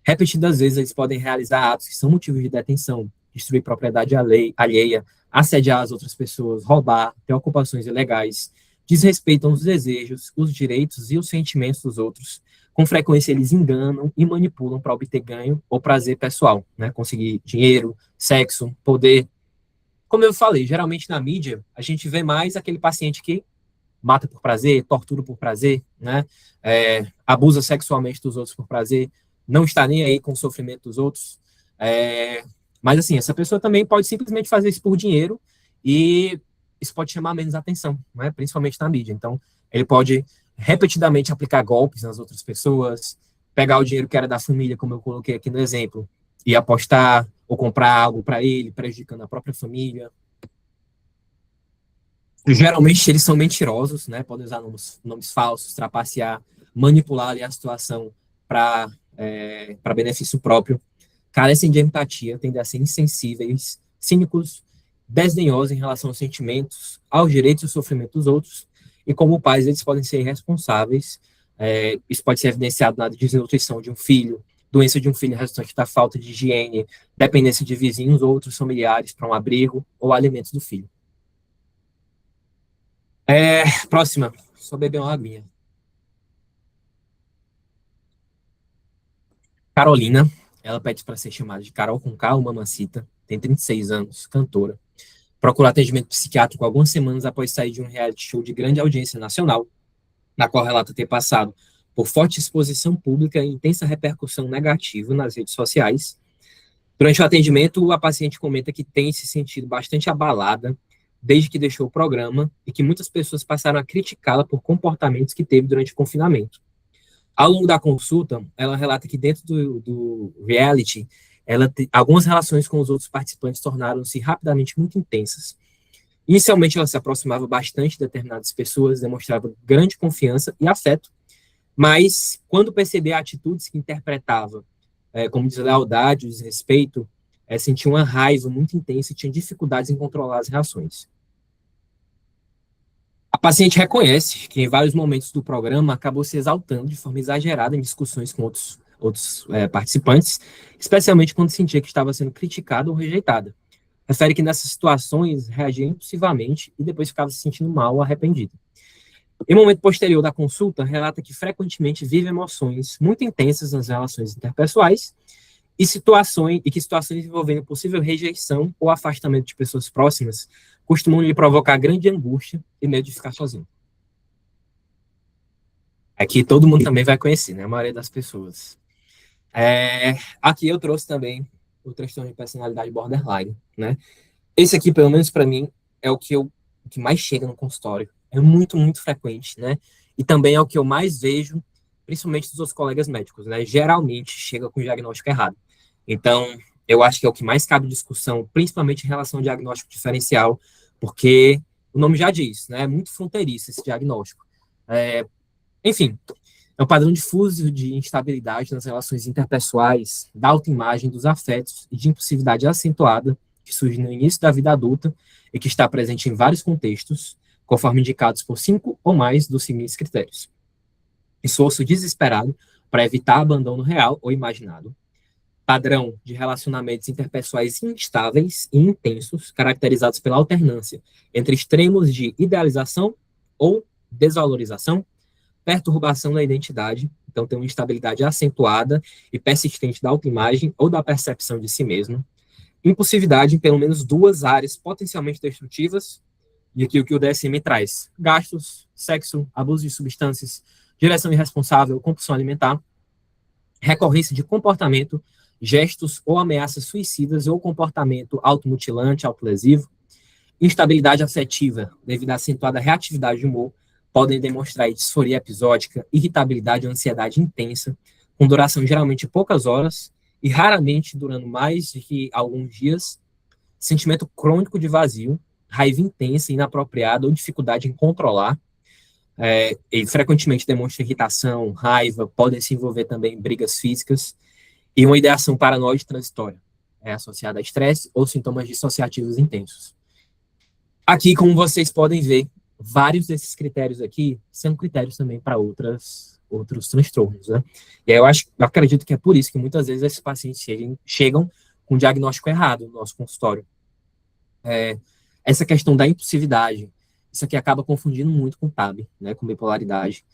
Repetidas vezes, eles podem realizar atos que são motivos de detenção, destruir propriedade alheia, assediar as outras pessoas, roubar, ter ocupações ilegais, desrespeitam os desejos, os direitos e os sentimentos dos outros. Com frequência, eles enganam e manipulam para obter ganho ou prazer pessoal, né? Conseguir dinheiro, sexo, poder. Como eu falei, geralmente na mídia, a gente vê mais aquele paciente que mata por prazer, tortura por prazer, né? Abusa sexualmente dos outros por prazer, não está nem aí com o sofrimento dos outros. Mas, assim, essa pessoa também pode simplesmente fazer isso por dinheiro e isso pode chamar menos atenção, né? Principalmente na mídia. Então, ele pode repetidamente aplicar golpes nas outras pessoas, pegar o dinheiro que era da família, como eu coloquei aqui no exemplo, e apostar ou comprar algo para ele, prejudicando a própria família. Geralmente, eles são mentirosos, né? Podem usar nomes falsos, trapacear, manipular ali a situação para benefício próprio. Carecem de empatia, tendem a ser insensíveis, cínicos, desdenhosos em relação aos sentimentos, aos direitos e ao sofrimento dos outros, e como pais, eles podem ser irresponsáveis. Isso pode ser evidenciado na desnutrição de um filho, doença de um filho resultante da falta de higiene, dependência de vizinhos ou outros familiares para um abrigo ou alimentos do filho. Próxima, só beber uma aguinha. Carolina, ela pede para ser chamada de Carol com K, ou Mamacita, tem 36 anos, cantora. Procurou atendimento psiquiátrico algumas semanas após sair de um reality show de grande audiência nacional, na qual relata ter passado por forte exposição pública e intensa repercussão negativa nas redes sociais. Durante o atendimento, a paciente comenta que tem se sentido bastante abalada desde que deixou o programa e que muitas pessoas passaram a criticá-la por comportamentos que teve durante o confinamento. Ao longo da consulta, ela relata que dentro do reality, algumas relações com os outros participantes tornaram-se rapidamente muito intensas. Inicialmente, ela se aproximava bastante de determinadas pessoas, demonstrava grande confiança e afeto, mas quando percebia atitudes que interpretava como deslealdade, desrespeito, sentia uma raiva muito intensa e tinha dificuldades em controlar as reações. A paciente reconhece que em vários momentos do programa acabou se exaltando de forma exagerada em discussões com outros participantes, especialmente quando sentia que estava sendo criticada ou rejeitada. Refere que nessas situações reagia impulsivamente e depois ficava se sentindo mal ou arrependida. Em momento posterior da consulta, relata que frequentemente vive emoções muito intensas nas relações interpessoais e que situações envolvendo possível rejeição ou afastamento de pessoas próximas costumam lhe provocar grande angústia e medo de ficar sozinho. Aqui todo mundo também vai conhecer, né? A maioria das pessoas. Aqui eu trouxe também o transtorno de personalidade borderline, né? Esse aqui, pelo menos para mim, é o que mais chega no consultório. É muito, muito frequente, né? E também é o que eu mais vejo, principalmente dos outros colegas médicos, né? Geralmente chega com o diagnóstico errado. Então, eu acho que é o que mais cabe discussão, principalmente em relação ao diagnóstico diferencial, porque o nome já diz, né? É muito fronteiriço esse diagnóstico. Enfim, é um padrão difuso de instabilidade nas relações interpessoais, da autoimagem, dos afetos e de impulsividade acentuada que surge no início da vida adulta e que está presente em vários contextos, conforme indicados por 5 ou mais dos seguintes critérios. Esforço desesperado para evitar abandono real ou imaginado. Padrão de relacionamentos interpessoais instáveis e intensos, caracterizados pela alternância entre extremos de idealização ou desvalorização. Perturbação da identidade, então tem uma instabilidade acentuada e persistente da autoimagem ou da percepção de si mesmo. Impulsividade em pelo menos 2 áreas potencialmente destrutivas, e aqui o que o DSM traz: gastos, sexo, abuso de substâncias, direção irresponsável, compulsão alimentar, recorrência de comportamento, gestos ou ameaças suicidas ou comportamento automutilante, autolesivo, instabilidade afetiva devido à acentuada reatividade de humor, podem demonstrar disforia episódica, irritabilidade e ansiedade intensa, com duração geralmente de poucas horas e raramente durando mais de que alguns dias, sentimento crônico de vazio, raiva intensa, inapropriada ou dificuldade em controlar, e frequentemente demonstra irritação, raiva, podem se envolver também em brigas físicas, e uma ideação paranoide transitória, associada a estresse ou sintomas dissociativos intensos. Aqui, como vocês podem ver, vários desses critérios aqui são critérios também para outros transtornos, né? E aí eu acredito que é por isso que muitas vezes esses pacientes chegam com diagnóstico errado no nosso consultório. Essa questão da impulsividade, isso aqui acaba confundindo muito com TAB, né, com bipolaridade.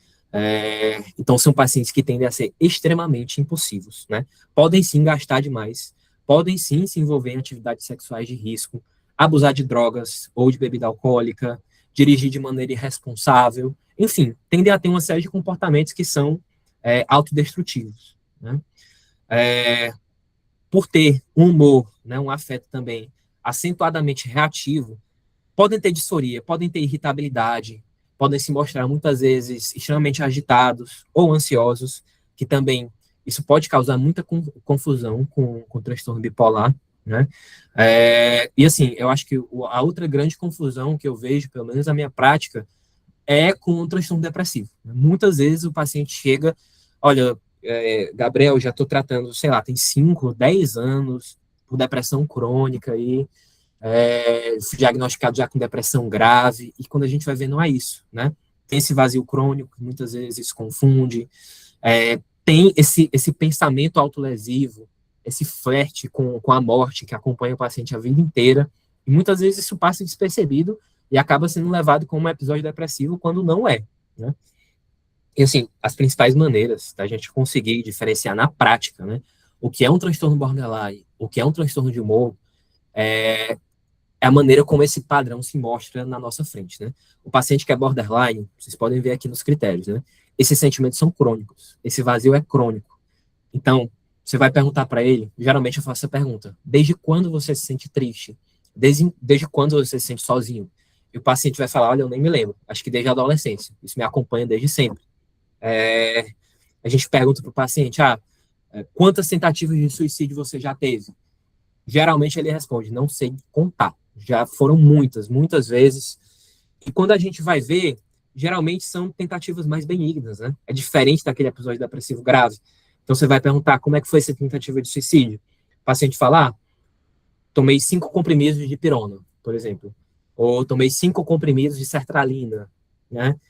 Então são pacientes que tendem a ser extremamente impulsivos, né? Podem sim gastar demais, podem sim se envolver em atividades sexuais de risco, abusar de drogas ou de bebida alcoólica, dirigir de maneira irresponsável, enfim, tendem a ter uma série de comportamentos que são autodestrutivos, né? Por ter um humor, né, um afeto também acentuadamente reativo, podem ter disforia, podem ter irritabilidade, podem se mostrar muitas vezes extremamente agitados ou ansiosos, que também isso pode causar muita confusão com o transtorno bipolar, né? E assim, eu acho que a outra grande confusão que eu vejo, pelo menos na minha prática, é com o transtorno depressivo. Muitas vezes o paciente chega, olha, Gabriel, já estou tratando, sei lá, tem 5, 10 anos por depressão crônica e fui diagnosticado já com depressão grave, e quando a gente vai ver, não é isso, né? Tem esse vazio crônico, que muitas vezes se confunde, tem esse pensamento autolesivo, esse flerte com a morte que acompanha o paciente a vida inteira, e muitas vezes isso passa despercebido e acaba sendo levado como um episódio depressivo, quando não é, né? E, assim, as principais maneiras da gente conseguir diferenciar na prática, né, o que é um transtorno borderline, o que é um transtorno de humor, é a maneira como esse padrão se mostra na nossa frente, né? O paciente que é borderline, vocês podem ver aqui nos critérios, né? Esses sentimentos são crônicos, esse vazio é crônico. Então, você vai perguntar para ele, geralmente eu faço essa pergunta, desde quando você se sente triste? Desde quando você se sente sozinho? E o paciente vai falar, olha, eu nem me lembro, acho que desde a adolescência, isso me acompanha desde sempre. A gente pergunta para o paciente, quantas tentativas de suicídio você já teve? Geralmente ele responde, não sei contar. Já foram muitas vezes. E quando a gente vai ver, geralmente são tentativas mais benignas, né? É diferente daquele episódio depressivo grave. Então você vai perguntar como é que foi essa tentativa de suicídio. O paciente fala, tomei 5 comprimidos de dipirona, por exemplo. Ou tomei 5 comprimidos de sertralina, né?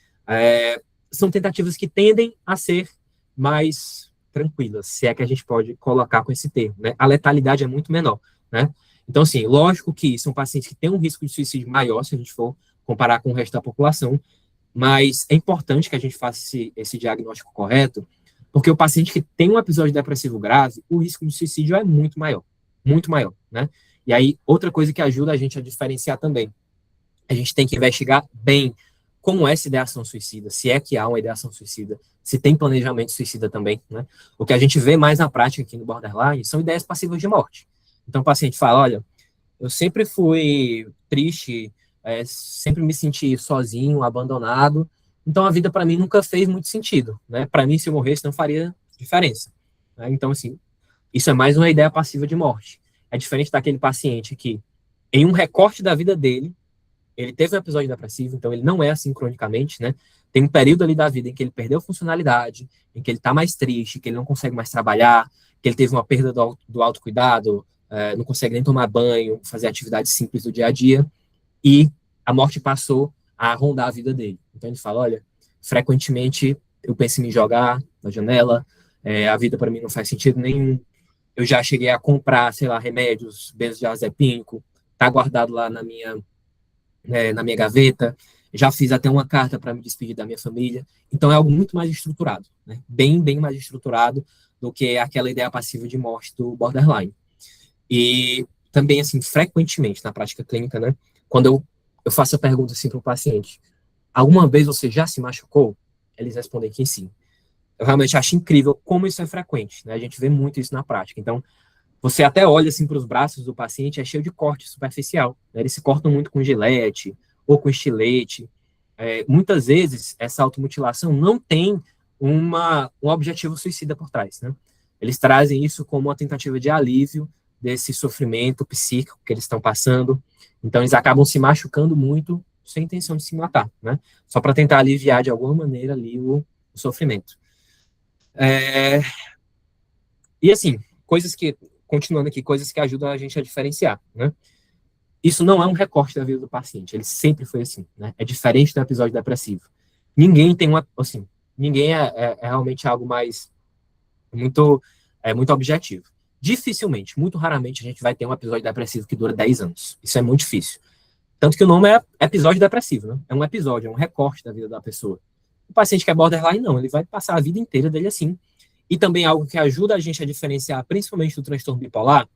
São tentativas que tendem a ser mais tranquilas, se é que a gente pode colocar com esse termo, né? A letalidade é muito menor, né? Então, assim, lógico que são pacientes que têm um risco de suicídio maior, se a gente for comparar com o resto da população, mas é importante que a gente faça esse diagnóstico correto, porque o paciente que tem um episódio depressivo grave, o risco de suicídio é muito maior, né? E aí, outra coisa que ajuda a gente a diferenciar também, a gente tem que investigar bem como é essa ideação suicida, se é que há uma ideação suicida, se tem planejamento suicida também, né? O que a gente vê mais na prática aqui no borderline são ideias passivas de morte. Então o paciente fala, olha, eu sempre fui triste, sempre me senti sozinho, abandonado, então a vida para mim nunca fez muito sentido, né? Para mim, se eu morresse, não faria diferença, né? Então, assim, isso é mais uma ideia passiva de morte. É diferente daquele paciente que, em um recorte da vida dele, ele teve um episódio depressivo, então ele não é assim cronicamente, né? Tem um período ali da vida em que ele perdeu funcionalidade, em que ele tá mais triste, que ele não consegue mais trabalhar, que ele teve uma perda do autocuidado, não consegue nem tomar banho, fazer atividades simples do dia a dia, e a morte passou a rondar a vida dele. Então ele fala, olha, frequentemente eu penso em me jogar na janela, a vida para mim não faz sentido nenhum, eu já cheguei a comprar, sei lá, remédios, benzodiazepínico, tá guardado lá na minha gaveta, já fiz até uma carta para me despedir da minha família, então é algo muito mais estruturado, né? Bem mais estruturado do que aquela ideia passiva de morte do borderline. E também, assim, frequentemente na prática clínica, né, quando eu faço a pergunta assim para o paciente, alguma vez você já se machucou? Eles respondem que sim. Eu realmente acho incrível como isso é frequente, né? A gente vê muito isso na prática. Então, você até olha assim para os braços do paciente, é cheio de corte superficial, né? Eles se cortam muito com gilete ou com estilete. Muitas vezes, essa automutilação não tem um objetivo suicida por trás, né? Eles trazem isso como uma tentativa de alívio desse sofrimento psíquico que eles estão passando. Então, eles acabam se machucando muito sem intenção de se matar, né? Só para tentar aliviar de alguma maneira ali o sofrimento. E assim, continuando aqui, coisas que ajudam a gente a diferenciar, né? Isso não é um recorte da vida do paciente, ele sempre foi assim, né? É diferente do episódio depressivo. Ninguém tem ninguém é realmente algo mais muito objetivo. Dificilmente, muito raramente, a gente vai ter um episódio depressivo que dura 10 anos. Isso é muito difícil. Tanto que o nome é episódio depressivo, né? É um episódio, é um recorte da vida da pessoa. O paciente que é borderline, não, ele vai passar a vida inteira dele assim. E também algo que ajuda a gente a diferenciar, principalmente do transtorno bipolar,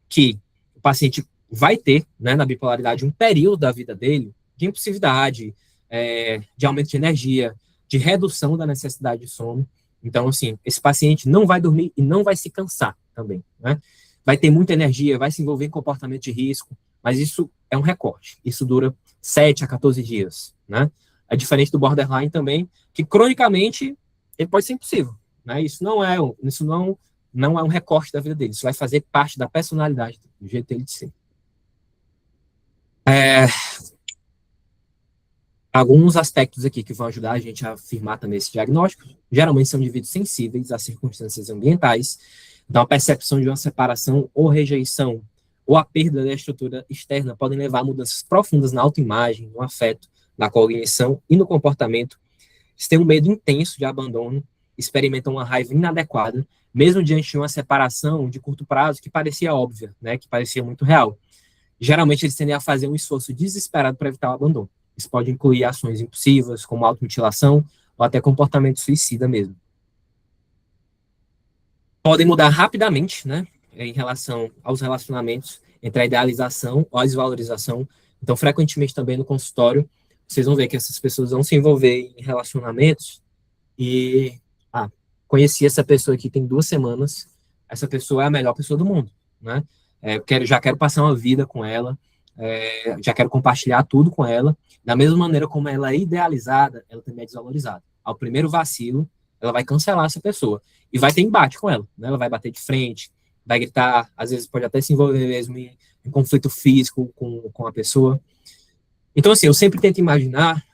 que o paciente vai ter, né, na bipolaridade, um período da vida dele de impulsividade, de aumento de energia, de redução da necessidade de sono. Então, assim, esse paciente não vai dormir e não vai se cansar também, né? Vai ter muita energia, vai se envolver em comportamento de risco, mas isso é um recorte. Isso dura 7 a 14 dias, né? É diferente do borderline também, que cronicamente ele pode ser impossível, né? Isso não é um recorte da vida dele. Isso vai fazer parte da personalidade, do jeito dele de ser. Alguns aspectos aqui que vão ajudar a gente a afirmar também esse diagnóstico, geralmente são indivíduos sensíveis às circunstâncias ambientais, então a percepção de uma separação ou rejeição, ou a perda da estrutura externa podem levar a mudanças profundas na autoimagem, no afeto, na cognição e no comportamento. Eles têm um medo intenso de abandono, experimentam uma raiva inadequada, mesmo diante de uma separação de curto prazo que parecia óbvia, né, que parecia muito real. Geralmente eles tendem a fazer um esforço desesperado para evitar o abandono. Isso pode incluir ações impulsivas, como automutilação, ou até comportamento suicida mesmo. Podem mudar rapidamente, né, em relação aos relacionamentos entre a idealização ou a desvalorização. Então, frequentemente também no consultório, vocês vão ver que essas pessoas vão se envolver em relacionamentos e, conheci essa pessoa aqui tem 2 semanas, essa pessoa é a melhor pessoa do mundo, né? Já quero passar uma vida com ela, já quero compartilhar tudo com ela, da mesma maneira como ela é idealizada, ela também é desvalorizada. Ao primeiro vacilo, ela vai cancelar essa pessoa, e vai ter embate com ela, né? Ela vai bater de frente, vai gritar, às vezes pode até se envolver mesmo em conflito físico com a pessoa. Então, assim, eu sempre tento imaginar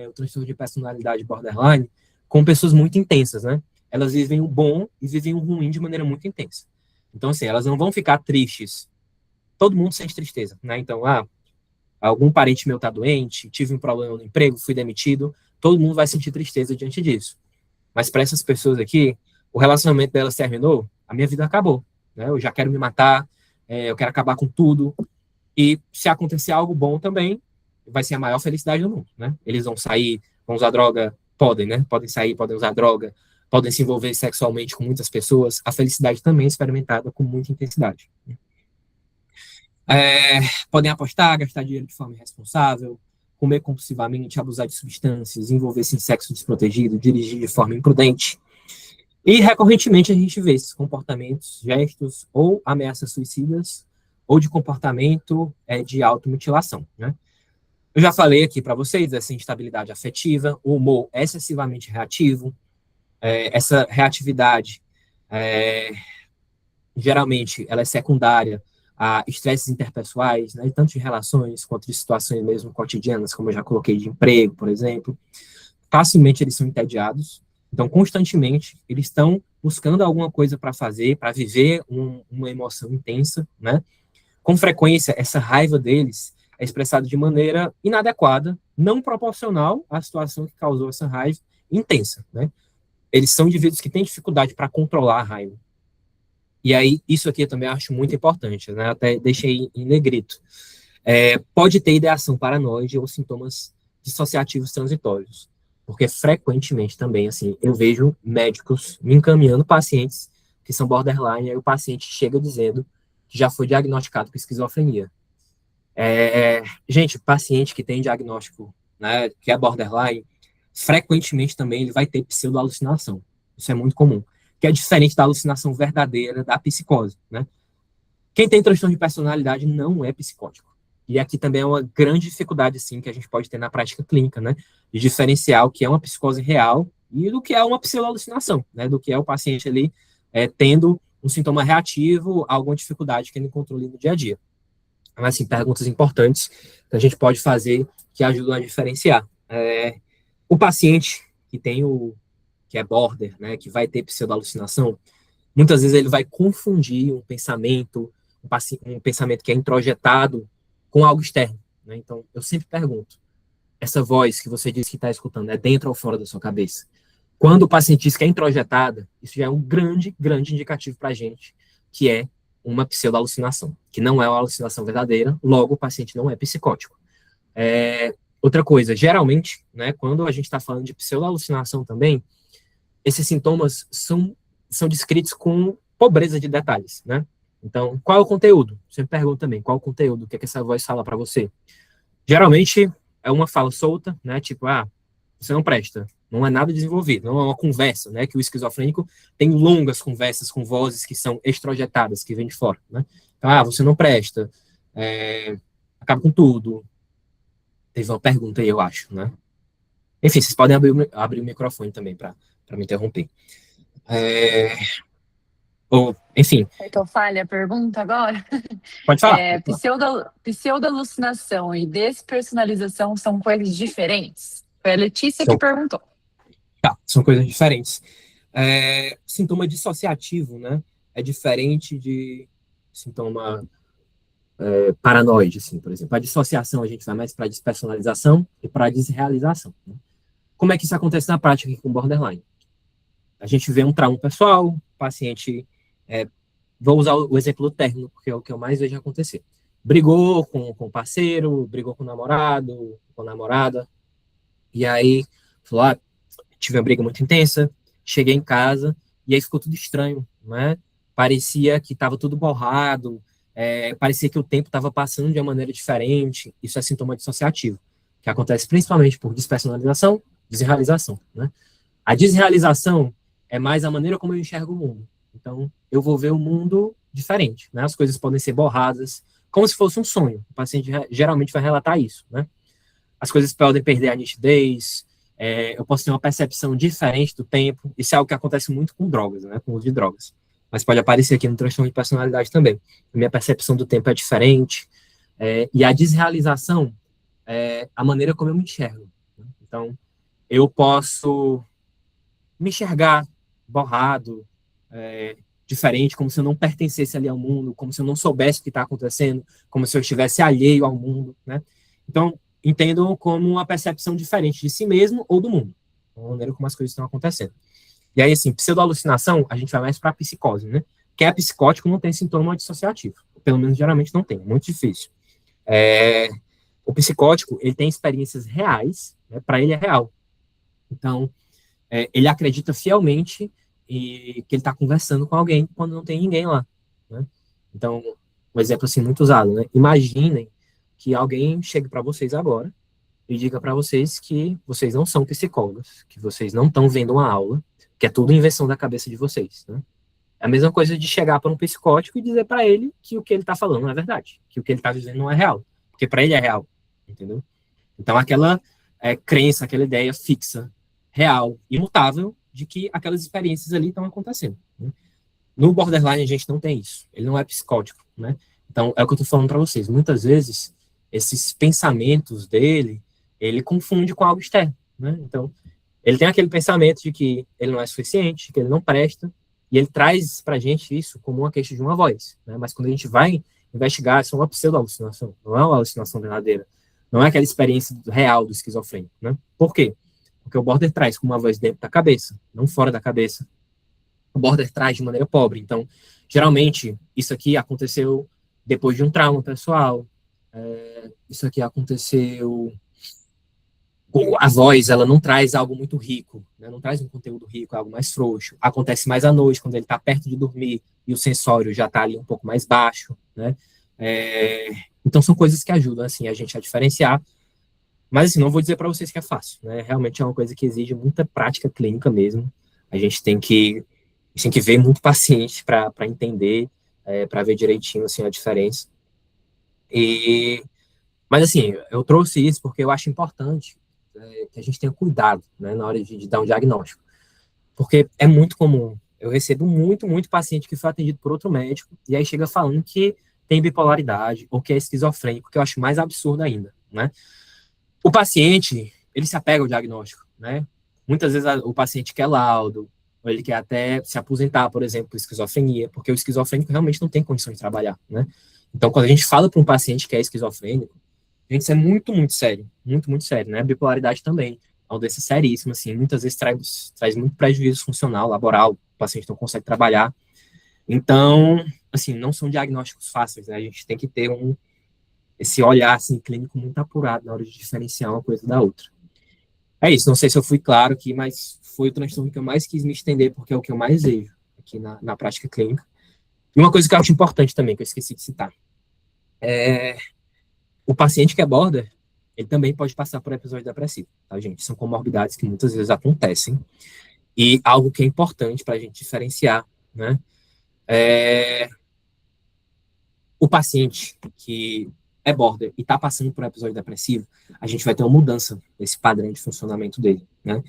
o transtorno de personalidade borderline com pessoas muito intensas, né? Elas vivem o bom e vivem o ruim de maneira muito intensa. Então, assim, elas não vão ficar tristes. Todo mundo sente tristeza, né? Então, algum parente meu tá doente, tive um problema no emprego, fui demitido, todo mundo vai sentir tristeza diante disso. Mas para essas pessoas aqui, o relacionamento delas terminou, a minha vida acabou, né? Eu já quero me matar, eu quero acabar com tudo. E se acontecer algo bom também, vai ser a maior felicidade do mundo, né? Eles vão sair, vão usar droga, podem, né? Podem sair, podem usar droga, podem se envolver sexualmente com muitas pessoas. A felicidade também é experimentada com muita intensidade. Podem apostar, gastar dinheiro de forma irresponsável, comer compulsivamente, abusar de substâncias, envolver-se em sexo desprotegido, dirigir de forma imprudente. E, recorrentemente, a gente vê esses comportamentos, gestos ou ameaças suicidas ou de comportamento de automutilação, né? Eu já falei aqui para vocês dessa instabilidade afetiva, o humor excessivamente reativo, essa reatividade, geralmente, ela é secundária a estresses interpessoais, né, tanto de relações quanto de situações mesmo cotidianas, como eu já coloquei de emprego, por exemplo. Facilmente eles são entediados, então, constantemente, eles estão buscando alguma coisa para fazer, para viver uma emoção intensa, né? Com frequência, essa raiva deles é expressada de maneira inadequada, não proporcional à situação que causou essa raiva intensa, né? Eles são indivíduos que têm dificuldade para controlar a raiva. E aí, isso aqui eu também acho muito importante, né? Até deixei em negrito. Pode ter ideação paranoide ou sintomas dissociativos transitórios, porque frequentemente também, assim, eu vejo médicos me encaminhando pacientes que são borderline, aí o paciente chega dizendo que já foi diagnosticado com esquizofrenia. Gente, paciente que tem diagnóstico, né, que é borderline, frequentemente também ele vai ter pseudo-alucinação. Isso é muito comum, que é diferente da alucinação verdadeira da psicose, né? Quem tem transtorno de personalidade não é psicótico. E aqui também é uma grande dificuldade, assim, que a gente pode ter na prática clínica, né? De diferenciar o que é uma psicose real e do que é uma pseudo-alucinação, né? Do que é o paciente ali tendo um sintoma reativo, alguma dificuldade que ele encontrou ali no dia a dia. Mas, assim, perguntas importantes que a gente pode fazer que ajudam a diferenciar. O paciente que tem que é border, né? Que vai ter pseudo-alucinação, muitas vezes ele vai confundir um pensamento que é introjetado com algo externo, né? Então, eu sempre pergunto, essa voz que você disse que está escutando é dentro ou fora da sua cabeça? Quando o paciente diz que é introjetada, isso já é um grande, grande indicativo para a gente que é uma pseudo-alucinação, que não é uma alucinação verdadeira, logo o paciente não é psicótico. Outra coisa, geralmente, né, quando a gente está falando de pseudo-alucinação também, esses sintomas são descritos com pobreza de detalhes, né? Então, qual é o conteúdo? Você me pergunta também, qual é o conteúdo? O que é que essa voz fala para você? Geralmente, é uma fala solta, né? Tipo, você não presta. Não é nada desenvolvido, não é uma conversa, né? Que o esquizofrênico tem longas conversas com vozes que são extrojetadas, que vêm de fora, né? Então, você não presta, acaba com tudo. Teve uma pergunta aí, eu acho, né? Enfim, vocês podem abrir o microfone também para me interromper. Enfim. Então, falha a pergunta agora? Pode falar. Pseudo-alucinação e despersonalização são coisas diferentes? Foi a Letícia que perguntou. Tá, são coisas diferentes. Sintoma dissociativo, né? É diferente de sintoma paranoide, assim, por exemplo. A dissociação a gente vai mais para despersonalização e para desrealização, né? Como é que isso acontece na prática aqui com borderline? A gente vê um trauma pessoal, o paciente, vou usar o exemplo do término, porque é o que eu mais vejo acontecer. Brigou com o parceiro, brigou com o namorado, com a namorada, e aí falou, tive uma briga muito intensa, cheguei em casa, e aí ficou tudo estranho, né? Parecia que estava tudo borrado, parecia que o tempo estava passando de uma maneira diferente. Isso é sintoma dissociativo, que acontece principalmente por despersonalização, desrealização, né? A desrealização é mais a maneira como eu enxergo o mundo. Então, eu vou ver o mundo diferente, né? As coisas podem ser borradas, como se fosse um sonho. O paciente geralmente vai relatar isso, né? As coisas podem perder a nitidez, eu posso ter uma percepção diferente do tempo. Isso é algo que acontece muito com drogas, né? Com o uso de drogas. Mas pode aparecer aqui no transtorno de personalidade também. A minha percepção do tempo é diferente. E a desrealização é a maneira como eu me enxergo, né? Então, eu posso me enxergar borrado, diferente, como se eu não pertencesse ali ao mundo, como se eu não soubesse o que está acontecendo, como se eu estivesse alheio ao mundo, né? Então, entendam como uma percepção diferente de si mesmo ou do mundo, a maneira como as coisas estão acontecendo. E aí, assim, pseudo-alucinação, a gente vai mais para a psicose, né? Quem é psicótico não tem sintoma dissociativo, pelo menos geralmente não tem, é muito difícil. O psicótico, ele tem experiências reais, né? Para ele é real. Então, ele acredita fielmente que ele está conversando com alguém quando não tem ninguém lá, né? Então, um exemplo assim muito usado, né? Imaginem que alguém chegue para vocês agora e diga para vocês que vocês não são psicólogos, que vocês não estão vendo uma aula, que é tudo invenção da cabeça de vocês, né? É a mesma coisa de chegar para um psicótico e dizer para ele que o que ele está falando não é verdade, que o que ele está vivendo não é real, porque para ele é real, entendeu? Então, aquela crença, aquela ideia fixa, real, imutável, de que aquelas experiências ali estão acontecendo, né? No borderline, a gente não tem isso. Ele não é psicótico, né? Então, é o que eu estou falando para vocês. Muitas vezes, esses pensamentos dele, ele confunde com algo externo, né? Então, ele tem aquele pensamento de que ele não é suficiente, que ele não presta, e ele traz para a gente isso como uma queixa de uma voz, né? Mas quando a gente vai investigar, isso é uma pseudo-alucinação, não é uma alucinação verdadeira, não é aquela experiência real do esquizofrênico, né? Por quê? Porque o border traz com uma voz dentro da cabeça, não fora da cabeça. O border traz de maneira pobre. Então, geralmente, isso aqui aconteceu depois de um trauma pessoal. Isso aqui aconteceu... A voz, ela não traz algo muito rico, né? Não traz um conteúdo rico, é algo mais frouxo. Acontece mais à noite, quando ele está perto de dormir e o sensório já está ali um pouco mais baixo, né? Então, são coisas que ajudam, assim, a gente a diferenciar. Mas, assim, não vou dizer para vocês que é fácil, né? Realmente é uma coisa que exige muita prática clínica mesmo. A gente tem que ver muito paciente para entender, para ver direitinho, assim, a diferença. Mas, assim, eu trouxe isso porque eu acho importante que a gente tenha cuidado, né, na hora de dar um diagnóstico. Porque é muito comum. Eu recebo muito paciente que foi atendido por outro médico e aí chega falando que tem bipolaridade ou que é esquizofrênico, que eu acho mais absurdo ainda, né? O paciente, ele se apega ao diagnóstico, né? Muitas vezes o paciente quer laudo, ou ele quer até se aposentar, por exemplo, por esquizofrenia, porque o esquizofrênico realmente não tem condições de trabalhar, né? Então, quando a gente fala para um paciente que é esquizofrênico, gente, isso é muito sério, muito sério, né? A bipolaridade também é uma doença seríssima, assim, muitas vezes traz muito prejuízo funcional, laboral, o paciente não consegue trabalhar. Então, assim, não são diagnósticos fáceis, né? A gente tem que ter esse olhar, assim, clínico muito apurado na hora de diferenciar uma coisa da outra. É isso, não sei se eu fui claro aqui, mas foi o transtorno que eu mais quis me estender, porque é o que eu mais vejo aqui na prática clínica. E uma coisa que eu acho importante também, que eu esqueci de citar, o paciente que é border, ele também pode passar por episódio depressivo, tá, gente? São comorbidades que muitas vezes acontecem, e algo que é importante para a gente diferenciar, né? O paciente que é border e está passando por um episódio depressivo, a gente vai ter uma mudança nesse padrão de funcionamento dele, né?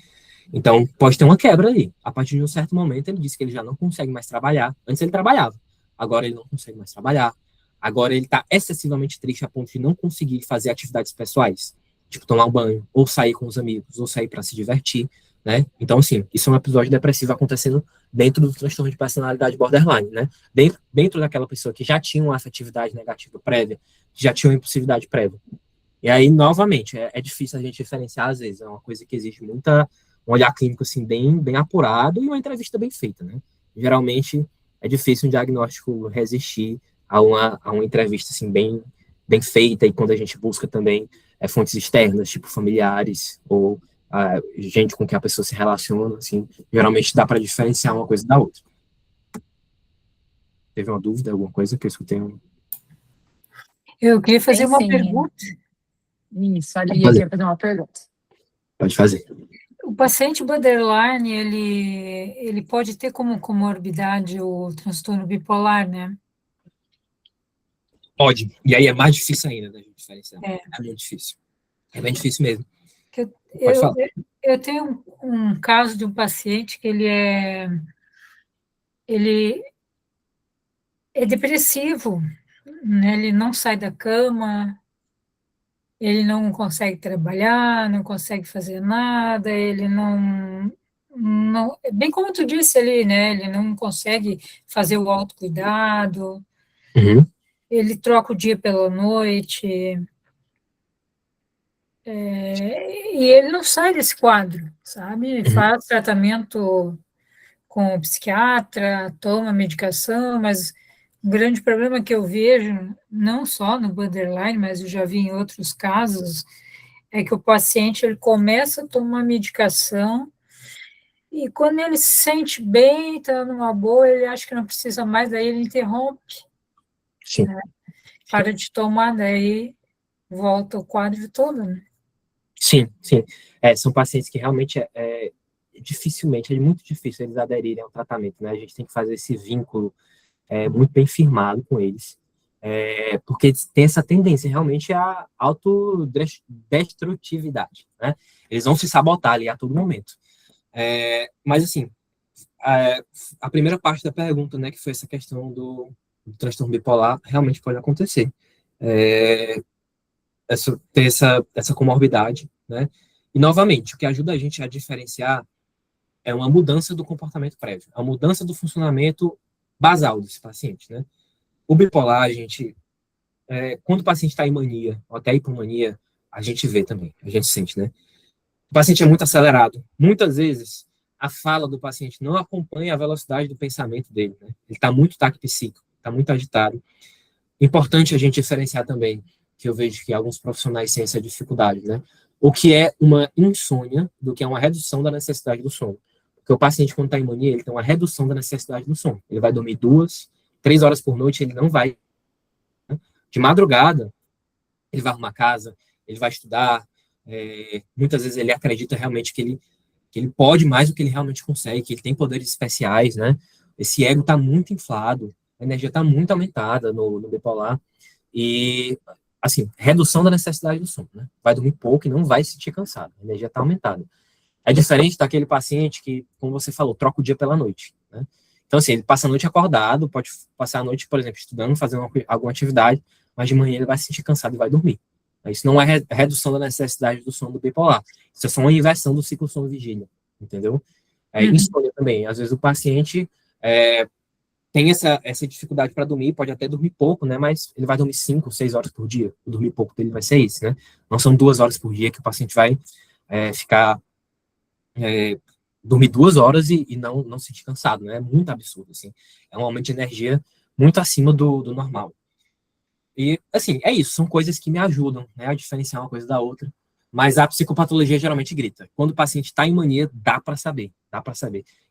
Então, pode ter uma quebra ali. A partir de um certo momento, ele disse que ele já não consegue mais trabalhar. Antes ele trabalhava, agora ele não consegue mais trabalhar. Agora ele está excessivamente triste a ponto de não conseguir fazer atividades pessoais, tipo tomar um banho, ou sair com os amigos, ou sair para se divertir, né? Então, assim, isso é um episódio depressivo acontecendo dentro do transtorno de personalidade borderline, né? Dentro daquela pessoa que já tinha uma afetividade negativa prévia, que já tinha uma impulsividade prévia. E aí, novamente, é difícil a gente diferenciar às vezes, é uma coisa que exige um olhar clínico, assim, bem apurado e uma entrevista bem feita, né? Geralmente, é difícil um diagnóstico resistir a uma entrevista, assim, bem feita, e quando a gente busca também fontes externas, tipo familiares ou gente com quem a pessoa se relaciona, assim, geralmente dá para diferenciar uma coisa da outra. Teve uma dúvida, alguma coisa que eu escutei? Eu queria fazer Tem uma sim. pergunta. Isso, a Lia quer fazer uma pergunta. Pode fazer. O paciente borderline, ele pode ter como comorbidade o transtorno bipolar, né? Pode. E aí é mais difícil ainda da gente diferenciar. É. É muito difícil. É bem difícil mesmo. Pode Eu falar. tenho um caso de um paciente que ele é depressivo, né? Ele não sai da cama, ele não consegue trabalhar, não consegue fazer nada, ele não, bem como tu disse ali, né? Ele não consegue fazer o autocuidado, Uhum. ele troca o dia pela noite, e ele não sai desse quadro, sabe? Ele faz tratamento com o psiquiatra, toma medicação, mas o grande problema que eu vejo, não só no borderline, mas eu já vi em outros casos, é que o paciente ele começa a tomar medicação e quando ele se sente bem, está numa boa, ele acha que não precisa mais, daí ele interrompe. Sim. Né? Para de tomar, daí volta o quadro todo, né? Sim. São pacientes que realmente dificilmente, é muito difícil eles aderirem ao tratamento, né? A gente tem que fazer esse vínculo muito bem firmado com eles, porque tem essa tendência realmente à autodestrutividade, né? Eles vão se sabotar ali a todo momento. Mas, assim, a primeira parte da pergunta, né, que foi essa questão do transtorno bipolar, realmente pode acontecer. Ter essa comorbidade, né? E, novamente, o que ajuda a gente a diferenciar é uma mudança do comportamento prévio, a mudança do funcionamento basal desse paciente, né? O bipolar, a gente, quando o paciente está em mania, ou até hipomania, a gente vê também, a gente sente, né? O paciente é muito acelerado. Muitas vezes, a fala do paciente não acompanha a velocidade do pensamento dele, né? Ele está muito taquipsíquico, está muito agitado. Importante a gente diferenciar também, que eu vejo que alguns profissionais têm essa dificuldade, né? O que é uma insônia do que é uma redução da necessidade do sono. Porque o paciente, quando está em mania, ele tem uma redução da necessidade do sono. Ele vai dormir 2, 3 horas por noite, ele não vai. Né? De madrugada, ele vai arrumar casa, ele vai estudar. Muitas vezes ele acredita realmente que ele pode mais do que ele realmente consegue, que ele tem poderes especiais, né? Esse ego está muito inflado, a energia está muito aumentada no bipolar. E, assim, redução da necessidade do sono, né? Vai dormir pouco e não vai se sentir cansado, a energia está aumentada. É diferente daquele paciente que, como você falou, troca o dia pela noite, né? Então, assim, ele passa a noite acordado, pode passar a noite, por exemplo, estudando, fazendo alguma atividade, mas de manhã ele vai se sentir cansado e vai dormir. Isso não é redução da necessidade do sono do bipolar. Isso é só uma inversão do ciclo sono-vigília, entendeu? Insônia também. Às vezes o paciente tem essa dificuldade para dormir, pode até dormir pouco, né? Mas ele vai dormir 5, 6 horas por dia. O dormir pouco dele vai ser isso, né? Não são 2 horas por dia que o paciente vai ficar dormir 2 horas e não se sentir cansado, né? É muito absurdo, assim. É um aumento de energia muito acima do normal. E, assim, é isso. São coisas que me ajudam, né, a diferenciar uma coisa da outra. Mas a psicopatologia geralmente grita. Quando o paciente está em mania, dá para saber.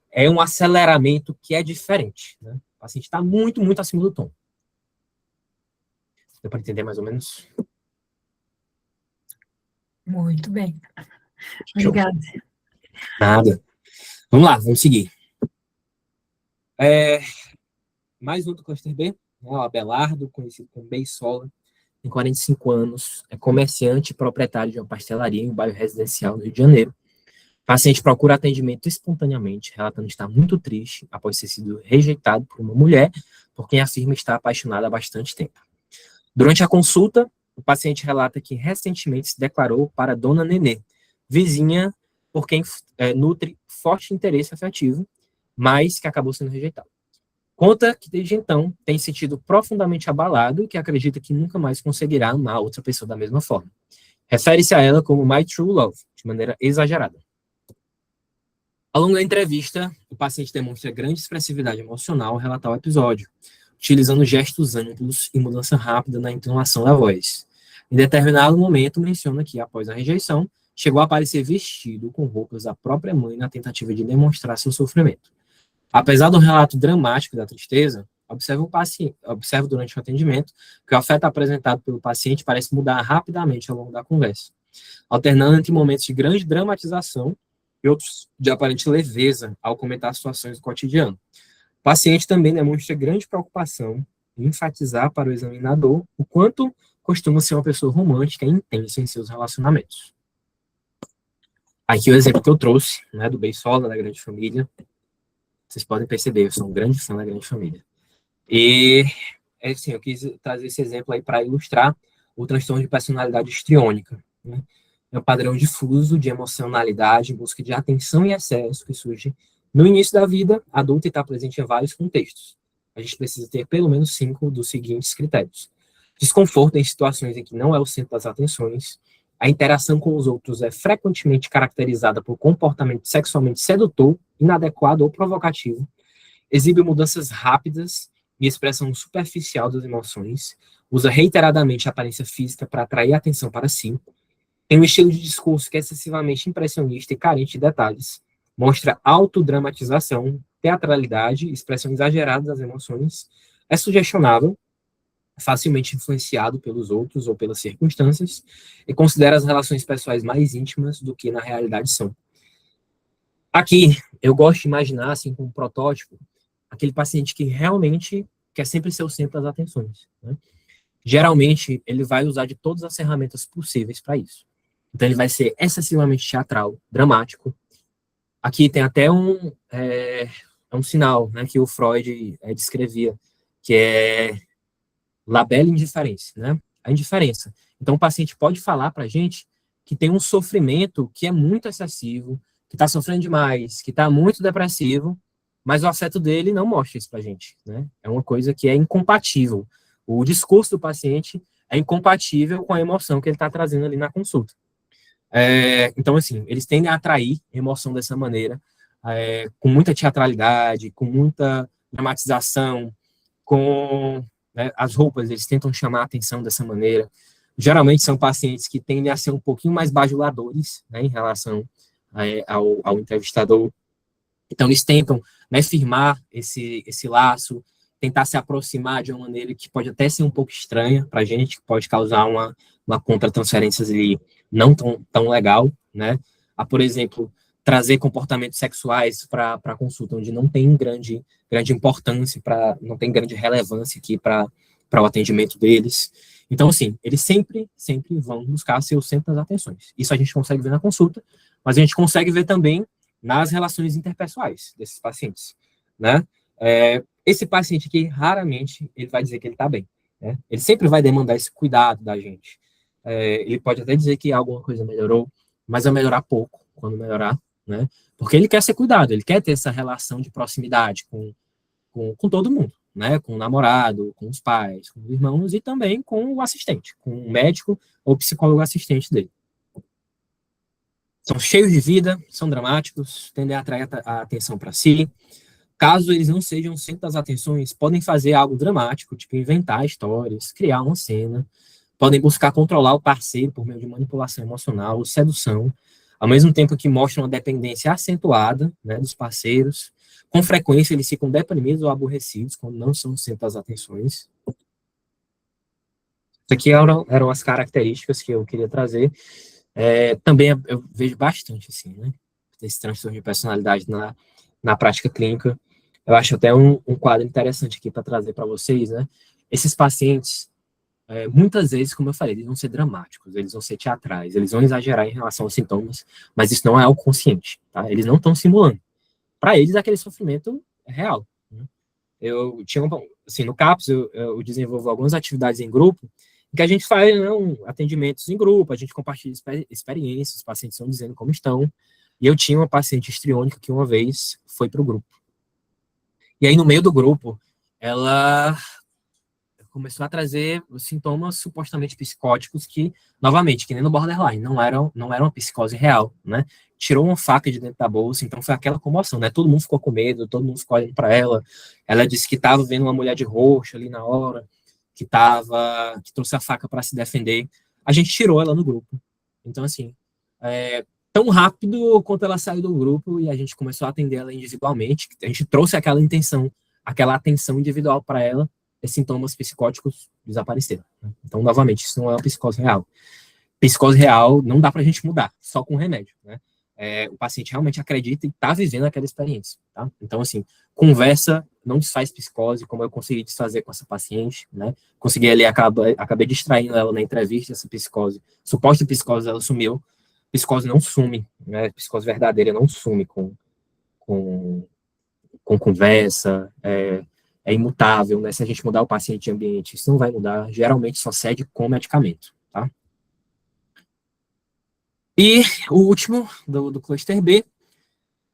É um aceleramento que é diferente, né? O paciente está muito, muito acima do tom. Deu para entender mais ou menos? Muito bem. Obrigada. Nada. Vamos lá, vamos seguir. Mais um do cluster B, né, o Abelardo, conhecido como Beisola, tem 45 anos, é comerciante e proprietário de uma pastelaria em um bairro residencial no Rio de Janeiro. O paciente procura atendimento espontaneamente, relatando estar muito triste após ter sido rejeitado por uma mulher por quem afirma estar apaixonada há bastante tempo. Durante a consulta, o paciente relata que recentemente se declarou para Dona Nenê, vizinha por quem nutre forte interesse afetivo, mas que acabou sendo rejeitado. Conta que desde então tem se sentido profundamente abalado e que acredita que nunca mais conseguirá amar outra pessoa da mesma forma. Refere-se a ela como My True Love, de maneira exagerada. Ao longo da entrevista, o paciente demonstra grande expressividade emocional ao relatar o episódio, utilizando gestos amplos e mudança rápida na entonação da voz. Em determinado momento, menciona que, após a rejeição, chegou a aparecer vestido com roupas da própria mãe na tentativa de demonstrar seu sofrimento. Apesar do relato dramático da tristeza, observa durante o atendimento que o afeto apresentado pelo paciente parece mudar rapidamente ao longo da conversa, alternando entre momentos de grande dramatização e outros de aparente leveza ao comentar situações do cotidiano. O paciente também demonstra grande preocupação em enfatizar para o examinador o quanto costuma ser uma pessoa romântica e intensa em seus relacionamentos. Aqui o exemplo que eu trouxe, né, do Beisola, da Grande Família. Vocês podem perceber, eu sou um grande fã da Grande Família. E, assim, eu quis trazer esse exemplo aí para ilustrar o transtorno de personalidade histriônica, né? É um padrão difuso de emocionalidade em busca de atenção e excesso que surge no início da vida adulta e está presente em vários contextos. A gente precisa ter pelo menos 5 dos seguintes critérios. Desconforto em situações em que não é o centro das atenções. A interação com os outros é frequentemente caracterizada por comportamento sexualmente sedutor, inadequado ou provocativo. Exibe mudanças rápidas e expressão superficial das emoções. Usa reiteradamente a aparência física para atrair a atenção para si. Tem um estilo de discurso que é excessivamente impressionista e carente de detalhes. Mostra autodramatização, teatralidade, expressão exagerada das emoções. É sugestionável, facilmente influenciado pelos outros ou pelas circunstâncias, e considera as relações pessoais mais íntimas do que na realidade são. Aqui, eu gosto de imaginar, assim, como um protótipo, aquele paciente que realmente quer sempre ser o centro das atenções, né? Geralmente, ele vai usar de todas as ferramentas possíveis para isso. Então, ele vai ser excessivamente teatral, dramático. Aqui tem até um sinal, né, que o Freud descrevia, que é la belle indifférence, né? A indiferença. Então, o paciente pode falar para a gente que tem um sofrimento que é muito excessivo, que está sofrendo demais, que está muito depressivo, mas o afeto dele não mostra isso para a gente, né? É uma coisa que é incompatível. O discurso do paciente é incompatível com a emoção que ele está trazendo ali na consulta. Então, assim, eles tendem a atrair emoção dessa maneira, com muita teatralidade, com muita dramatização, com, né, as roupas, eles tentam chamar a atenção dessa maneira. Geralmente são pacientes que tendem a ser um pouquinho mais bajuladores, né, em relação ao entrevistador. Então, eles tentam, né, firmar esse laço, tentar se aproximar de uma maneira que pode até ser um pouco estranha para a gente, que pode causar uma contra-transferência ali não tão legal, né? Por exemplo, trazer comportamentos sexuais para a consulta, onde não tem grande importância, não tem grande relevância aqui para o atendimento deles. Então, assim, eles sempre vão buscar ser o centro das atenções. Isso a gente consegue ver na consulta, mas a gente consegue ver também nas relações interpessoais desses pacientes, né? Esse paciente aqui, raramente, ele vai dizer que ele está bem, né? Ele sempre vai demandar esse cuidado da gente. Ele pode até dizer que alguma coisa melhorou, mas vai melhorar pouco, quando melhorar, né? Porque ele quer ser cuidado, ele quer ter essa relação de proximidade com todo mundo, né? Com o namorado, com os pais, com os irmãos e também com o assistente, com o médico ou psicólogo assistente dele. São cheios de vida, são dramáticos, tendem a atrair a atenção para si. Caso eles não sejam o centro das atenções, podem fazer algo dramático, tipo inventar histórias, criar uma cena, podem buscar controlar o parceiro por meio de manipulação emocional, sedução, ao mesmo tempo que mostram uma dependência acentuada, né, dos parceiros. Com frequência, eles ficam deprimidos ou aborrecidos quando não são o centro das atenções. Isso aqui eram as características que eu queria trazer. Também eu vejo bastante, assim, né, esse transtorno de personalidade na prática clínica. Eu acho até um quadro interessante aqui para trazer para vocês, né? Esses pacientes, muitas vezes, como eu falei, eles vão ser dramáticos, eles vão ser teatrais, eles vão exagerar em relação aos sintomas, mas isso não é algo consciente, tá? Eles não estão simulando. Para eles, aquele sofrimento é real, né? Eu tinha, assim, no CAPS, eu desenvolvo algumas atividades em grupo, em que a gente faz, né, atendimentos em grupo, a gente compartilha experiências, os pacientes vão dizendo como estão, e eu tinha uma paciente histriônica que uma vez foi para o grupo. E aí, no meio do grupo, ela começou a trazer os sintomas supostamente psicóticos que, novamente, que nem no borderline, não era uma psicose real, né? Tirou uma faca de dentro da bolsa, então foi aquela comoção, né? Todo mundo ficou com medo, todo mundo ficou olhando para ela. Ela disse que estava vendo uma mulher de roxo ali na hora, que trouxe a faca para se defender. A gente tirou ela no grupo. Então, assim, tão rápido quanto ela saiu do grupo e a gente começou a atender ela individualmente. A gente trouxe aquela intenção, aquela atenção individual para ela, e sintomas psicóticos desapareceram. Né? Então, novamente, isso não é uma psicose real. Psicose real não dá para a gente mudar, só com remédio, né? O paciente realmente acredita e está vivendo aquela experiência, tá? Então, assim, conversa não desfaz psicose, como eu consegui desfazer com essa paciente, né? Consegui ali, acabei distraindo ela na entrevista, essa psicose. Suposta psicose, ela sumiu. Psicose não sume, né? Psicose verdadeira não sume com conversa, é imutável, né? Se a gente mudar o paciente de ambiente, isso não vai mudar, geralmente só cede com medicamento, tá? E o último do cluster B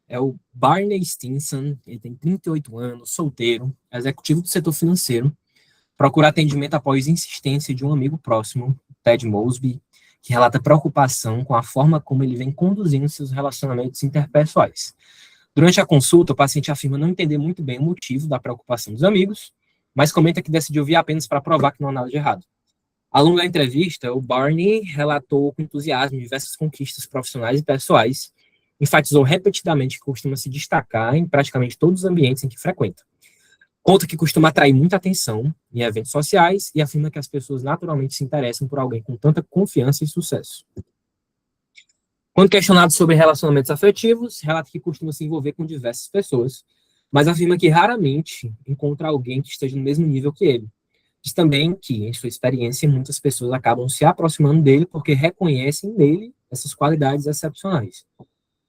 é o Barney Stinson. Ele tem 38 anos, solteiro, executivo do setor financeiro, procura atendimento após insistência de um amigo próximo, Ted Mosby, que relata preocupação com a forma como ele vem conduzindo seus relacionamentos interpessoais. Durante a consulta, o paciente afirma não entender muito bem o motivo da preocupação dos amigos, mas comenta que decidiu vir apenas para provar que não há nada de errado. Ao longo da entrevista, o Barney relatou com entusiasmo diversas conquistas profissionais e pessoais, enfatizou repetidamente que costuma se destacar em praticamente todos os ambientes em que frequenta. Conta que costuma atrair muita atenção em eventos sociais e afirma que as pessoas naturalmente se interessam por alguém com tanta confiança e sucesso. Quando questionado sobre relacionamentos afetivos, relata que costuma se envolver com diversas pessoas, mas afirma que raramente encontra alguém que esteja no mesmo nível que ele. Diz também que, em sua experiência, muitas pessoas acabam se aproximando dele porque reconhecem nele essas qualidades excepcionais.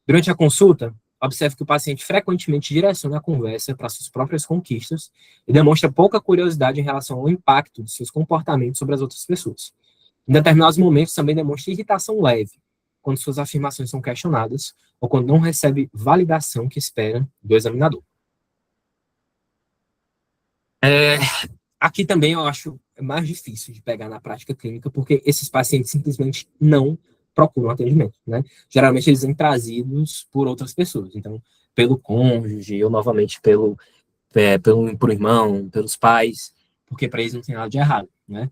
Durante a consulta, observa que o paciente frequentemente direciona a conversa para suas próprias conquistas e demonstra pouca curiosidade em relação ao impacto de seus comportamentos sobre as outras pessoas. Em determinados momentos, também demonstra irritação leve, quando suas afirmações são questionadas ou quando não recebe validação que espera do examinador. Aqui também eu acho mais difícil de pegar na prática clínica, porque esses pacientes simplesmente não procuram atendimento, né? Geralmente eles vêm trazidos por outras pessoas, então, pelo cônjuge, ou novamente por irmão, pelos pais, porque para eles não tem nada de errado, né?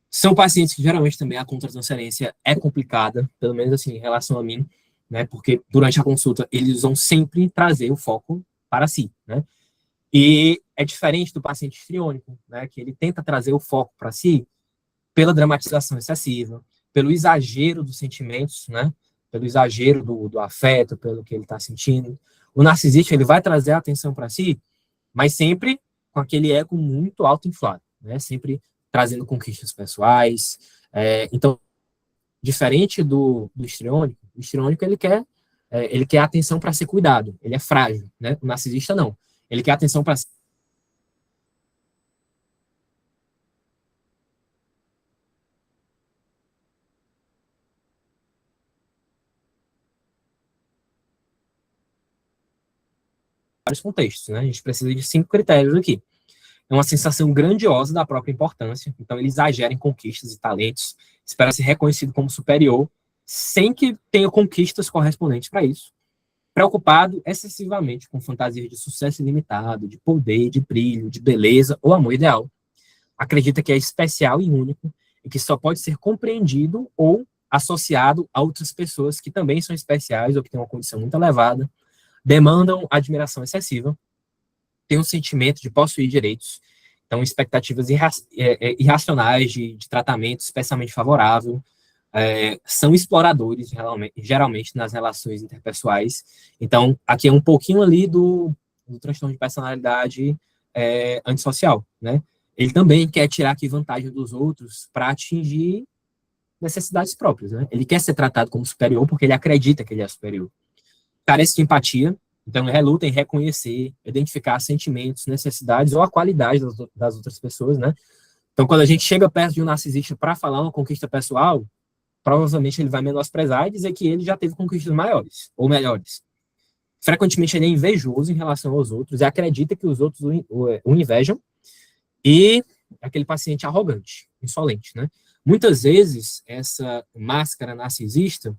São pacientes que geralmente também a contratransferência é complicada, pelo menos assim, em relação a mim, né? Porque durante a consulta eles vão sempre trazer o foco para si, né? E é diferente do paciente histriônico, né, que ele tenta trazer o foco para si pela dramatização excessiva, pelo exagero dos sentimentos, né, pelo exagero do afeto, pelo que ele está sentindo. O narcisista, ele vai trazer a atenção para si, mas sempre com aquele ego muito auto-inflado, né, sempre trazendo conquistas pessoais. Então, diferente do histriônico, o histriônico ele quer atenção para ser cuidado, ele é frágil, né, o narcisista não. Ele quer atenção para vários contextos, né? A gente precisa de 5 critérios aqui. É uma sensação grandiosa da própria importância, então ele exagera em conquistas e talentos, espera ser reconhecido como superior, sem que tenha conquistas correspondentes para isso. Preocupado excessivamente com fantasias de sucesso ilimitado, de poder, de brilho, de beleza ou amor ideal. Acredita que é especial e único e que só pode ser compreendido ou associado a outras pessoas que também são especiais ou que têm uma condição muito elevada, demandam admiração excessiva, têm um sentimento de possuir direitos, então expectativas irracionais de tratamento especialmente favorável, são exploradores, geralmente, nas relações interpessoais. Então, aqui é um pouquinho ali do transtorno de personalidade antissocial, né? Ele também quer tirar aqui vantagem dos outros para atingir necessidades próprias, né? Ele quer ser tratado como superior porque ele acredita que ele é superior. Carece de empatia, então ele reluta em reconhecer, identificar sentimentos, necessidades ou a qualidade das outras pessoas, né? Então, quando a gente chega perto de um narcisista para falar uma conquista pessoal, provavelmente ele vai menosprezar e dizer que ele já teve conquistas maiores ou melhores. Frequentemente ele é invejoso em relação aos outros e acredita que os outros o invejam, e aquele paciente arrogante, insolente, né? Muitas vezes essa máscara narcisista,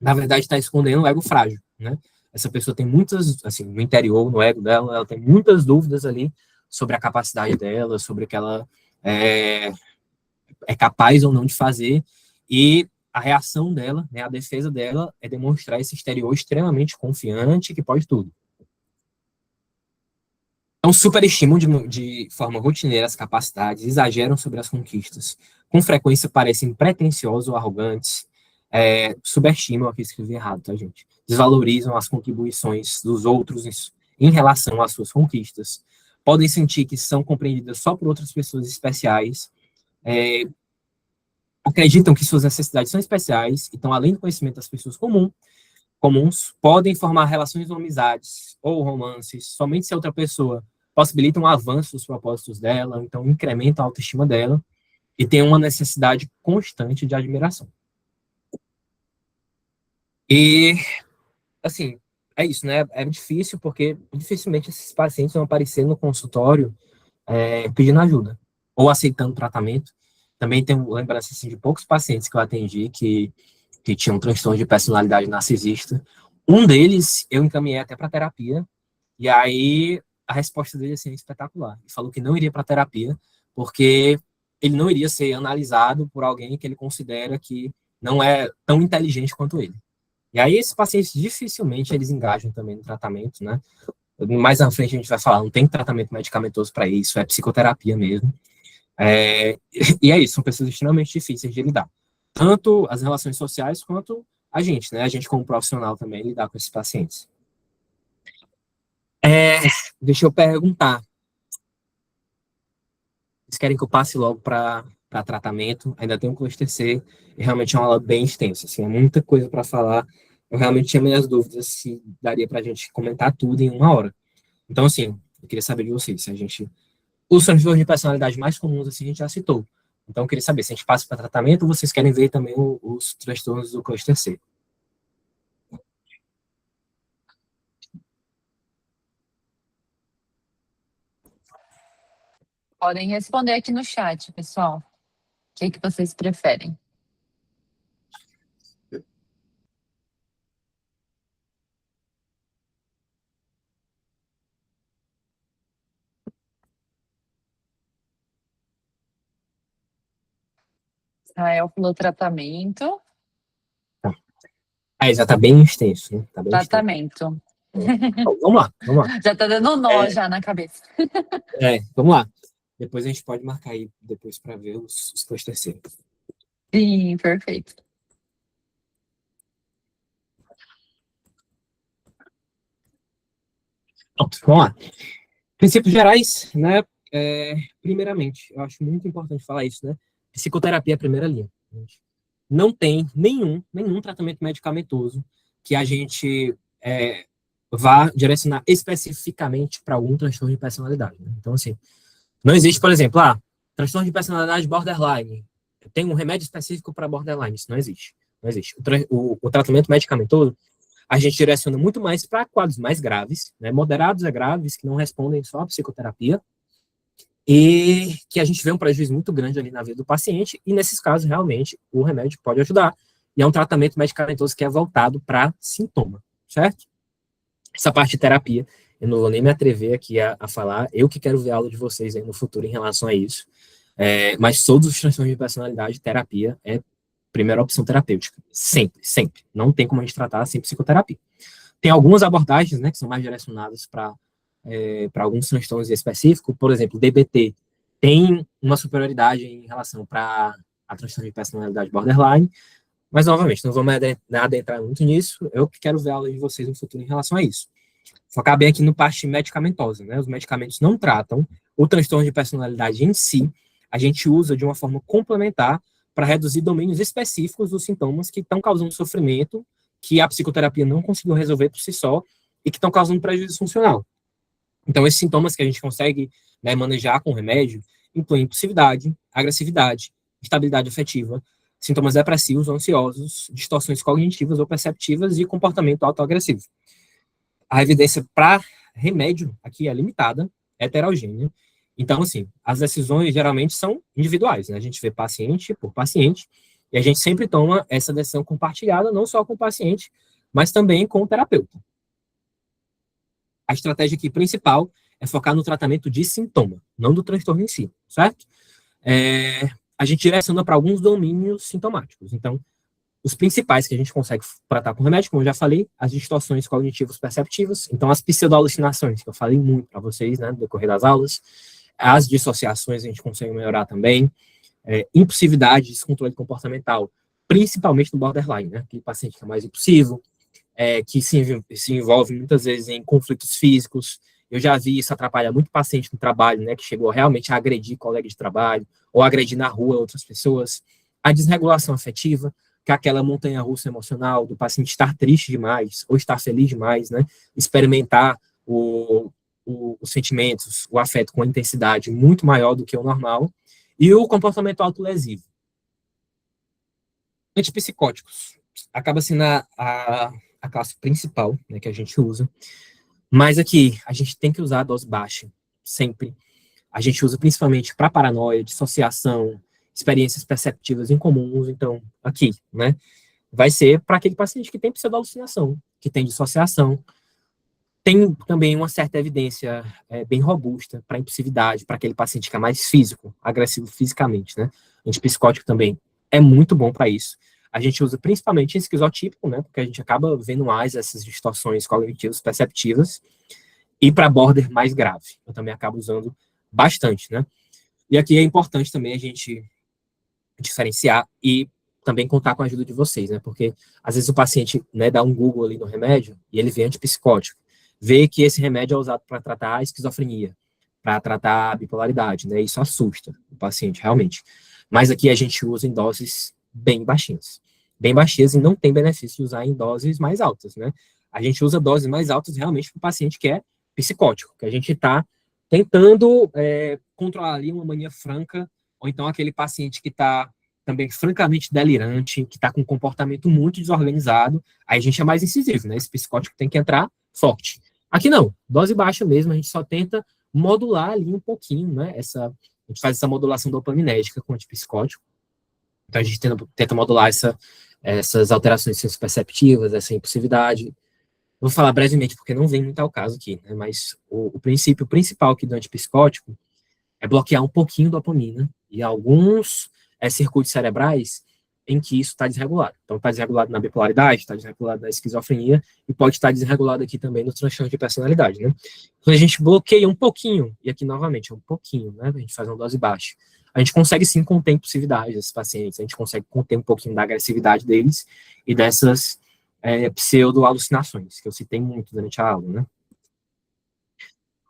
na verdade, está escondendo o ego frágil, né? Essa pessoa tem muitas, assim, no interior, no ego dela, ela tem muitas dúvidas ali sobre a capacidade dela, sobre o que ela é capaz ou não de fazer, e a reação dela, né, a defesa dela é demonstrar esse exterior extremamente confiante que pode tudo. Então, superestimam de forma rotineira as capacidades, exageram sobre as conquistas, com frequência parecem pretensiosos ou arrogantes, subestimam, aqui escrevi errado, tá, gente? Desvalorizam as contribuições dos outros em relação às suas conquistas, podem sentir que são compreendidas só por outras pessoas especiais, acreditam que suas necessidades são especiais, então, além do conhecimento das pessoas comuns, podem formar relações ou amizades ou romances somente se a outra pessoa possibilita um avanço dos propósitos dela, então incrementa a autoestima dela e tem uma necessidade constante de admiração. E, assim, é isso, né? É difícil porque dificilmente esses pacientes vão aparecer no consultório pedindo ajuda ou aceitando tratamento. Também tenho lembrança assim, de poucos pacientes que eu atendi que tinham transtorno de personalidade narcisista. Um deles eu encaminhei até para terapia, e aí a resposta dele assim, é espetacular. Ele falou que não iria para terapia, porque ele não iria ser analisado por alguém que ele considera que não é tão inteligente quanto ele. E aí esses pacientes dificilmente eles engajam também no tratamento, né? Mais à frente a gente vai falar, não tem tratamento medicamentoso para isso, é psicoterapia mesmo. E é isso, são pessoas extremamente difíceis de lidar. Tanto as relações sociais quanto a gente, né? A gente como profissional também lidar com esses pacientes. Deixa eu perguntar. Vocês querem que eu passe logo para tratamento? Ainda tem um cluster C, e realmente é uma aula bem extensa, assim, é muita coisa para falar. Eu realmente tinha minhas dúvidas se daria para a gente comentar tudo em 1 hora. Então, assim, eu queria saber de vocês, se a gente... Os transtornos de personalidade mais comuns, assim, a gente já citou. Então, eu queria saber se a gente passa para tratamento ou vocês querem ver também os transtornos do cluster C. Podem responder aqui no chat, pessoal. O que vocês preferem? Israel falou tratamento. Já está bem extenso, né? Tá bem Tratamento. Então, vamos lá. Já tá dando nó já na cabeça. Vamos lá. Depois a gente pode marcar aí depois para ver os cluster C. Sim, perfeito. Pronto, vamos lá. Princípios gerais, né? Primeiramente, eu acho muito importante falar isso, né? Psicoterapia é a primeira linha. Não tem nenhum tratamento medicamentoso que a gente vá direcionar especificamente para algum transtorno de personalidade. Né? Então, assim, não existe, por exemplo, transtorno de personalidade borderline. Tem um remédio específico para borderline. Isso não existe. Não existe. O tratamento medicamentoso, a gente direciona muito mais para quadros mais graves, né, moderados a graves, que não respondem só à psicoterapia, e que a gente vê um prejuízo muito grande ali na vida do paciente, e nesses casos, realmente, o remédio pode ajudar. E é um tratamento medicamentoso que é voltado para sintoma, certo? Essa parte de terapia, eu não vou nem me atrever aqui a falar, eu que quero ver a aula de vocês aí no futuro em relação a isso, mas todos os transtornos de personalidade, terapia é primeira opção terapêutica, sempre, não tem como a gente tratar sem psicoterapia. Tem algumas abordagens, né, que são mais direcionadas para alguns transtornos específicos, por exemplo, DBT tem uma superioridade em relação para a transtorno de personalidade borderline, mas, novamente, não vamos adentrar muito nisso, eu que quero ver a aula de vocês no futuro em relação a isso. Focar bem aqui no parte medicamentosa, né, os medicamentos não tratam o transtorno de personalidade em si, a gente usa de uma forma complementar para reduzir domínios específicos dos sintomas que estão causando sofrimento, que a psicoterapia não conseguiu resolver por si só e que estão causando prejuízo funcional. Então, esses sintomas que a gente consegue, né, manejar com o remédio incluem impulsividade, agressividade, instabilidade afetiva, sintomas depressivos ou ansiosos, distorções cognitivas ou perceptivas e comportamento autoagressivo. A evidência para remédio aqui é limitada, é heterogênea. Então, assim, as decisões geralmente são individuais, né? A gente vê paciente por paciente, e a gente sempre toma essa decisão compartilhada, não só com o paciente, mas também com o terapeuta. A estratégia aqui principal é focar no tratamento de sintoma, não do transtorno em si, certo? A gente direciona para alguns domínios sintomáticos. Então, Os principais que a gente consegue tratar com remédio, como eu já falei, as distorções cognitivas perceptivas, então as pseudo-alucinações, que eu falei muito para vocês, né, no decorrer das aulas, as dissociações a gente consegue melhorar também, impulsividade, descontrole comportamental, principalmente no borderline, né, aquele paciente que é mais impulsivo, que se envolve muitas vezes em conflitos físicos. Eu já vi isso atrapalhar muito paciente no trabalho, né, que chegou realmente a agredir colega de trabalho, ou agredir na rua outras pessoas. A desregulação afetiva, que é aquela montanha-russa emocional do paciente estar triste demais, ou estar feliz demais, né, experimentar os sentimentos, o afeto com intensidade muito maior do que o normal, e o comportamento autolesivo. Antipsicóticos. Acaba sendo a classe principal, né, que a gente usa, mas aqui a gente tem que usar a dose baixa, sempre. A gente usa principalmente para paranoia, dissociação, experiências perceptivas incomuns, então, aqui, né, vai ser para aquele paciente que tem pseudo-alucinação, que tem dissociação, tem também uma certa evidência bem robusta para impulsividade, para aquele paciente que é mais físico, agressivo fisicamente, né, antipsicótico também é muito bom para isso. A gente usa principalmente em esquizotípico, né, porque a gente acaba vendo mais essas distorções cognitivas perceptivas, e para border mais grave, eu também acabo usando bastante, né. E aqui é importante também a gente diferenciar e também contar com a ajuda de vocês, né, porque às vezes o paciente, né, dá um Google ali no remédio e ele vê antipsicótico, vê que esse remédio é usado para tratar a esquizofrenia, para tratar a bipolaridade, né, isso assusta o paciente, realmente. Mas aqui a gente usa em doses bem baixinhas e não tem benefício de usar em doses mais altas, né. A gente usa doses mais altas realmente para o paciente que é psicótico, que a gente está tentando controlar ali uma mania franca, ou então aquele paciente que está também francamente delirante, que está com um comportamento muito desorganizado, aí a gente é mais incisivo, né, esse psicótico tem que entrar forte. Aqui não, dose baixa mesmo, a gente só tenta modular ali um pouquinho, né, a gente faz essa modulação dopaminérgica com o antipsicótico, então a gente tenta modular essas alterações perceptivas, essa impulsividade. Vou falar brevemente, porque não vem muito ao caso aqui, né, mas o princípio principal aqui do antipsicótico é bloquear um pouquinho a dopamina e alguns circuitos cerebrais em que isso está desregulado. Então, está desregulado na bipolaridade, está desregulado na esquizofrenia e pode estar desregulado aqui também no transtorno de personalidade, né? Então, a gente bloqueia um pouquinho, e aqui, novamente, é um pouquinho, né? A gente faz uma dose baixa. A gente consegue, sim, conter a impulsividade desses pacientes, a gente consegue conter um pouquinho da agressividade deles e dessas pseudo-alucinações, que eu citei muito durante a aula, né?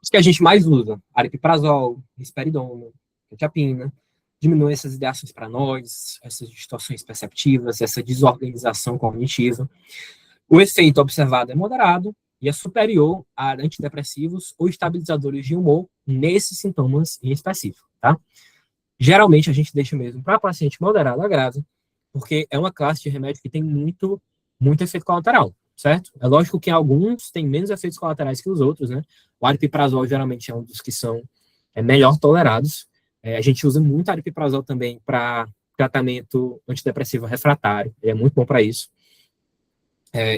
Os que a gente mais usa, aripiprazol, risperidona, quetiapina, diminui essas ideações paranoides, essas distorções perceptivas, essa desorganização cognitiva. O efeito observado é moderado e é superior a antidepressivos ou estabilizadores de humor nesses sintomas em específico, tá? Geralmente a gente deixa mesmo para paciente moderado a grave, porque é uma classe de remédio que tem muito efeito colateral, certo? É lógico que alguns têm menos efeitos colaterais que os outros, né? O aripiprazol geralmente é um dos que são melhor tolerados. A gente usa muito aripiprazol também para tratamento antidepressivo refratário, ele é muito bom para isso.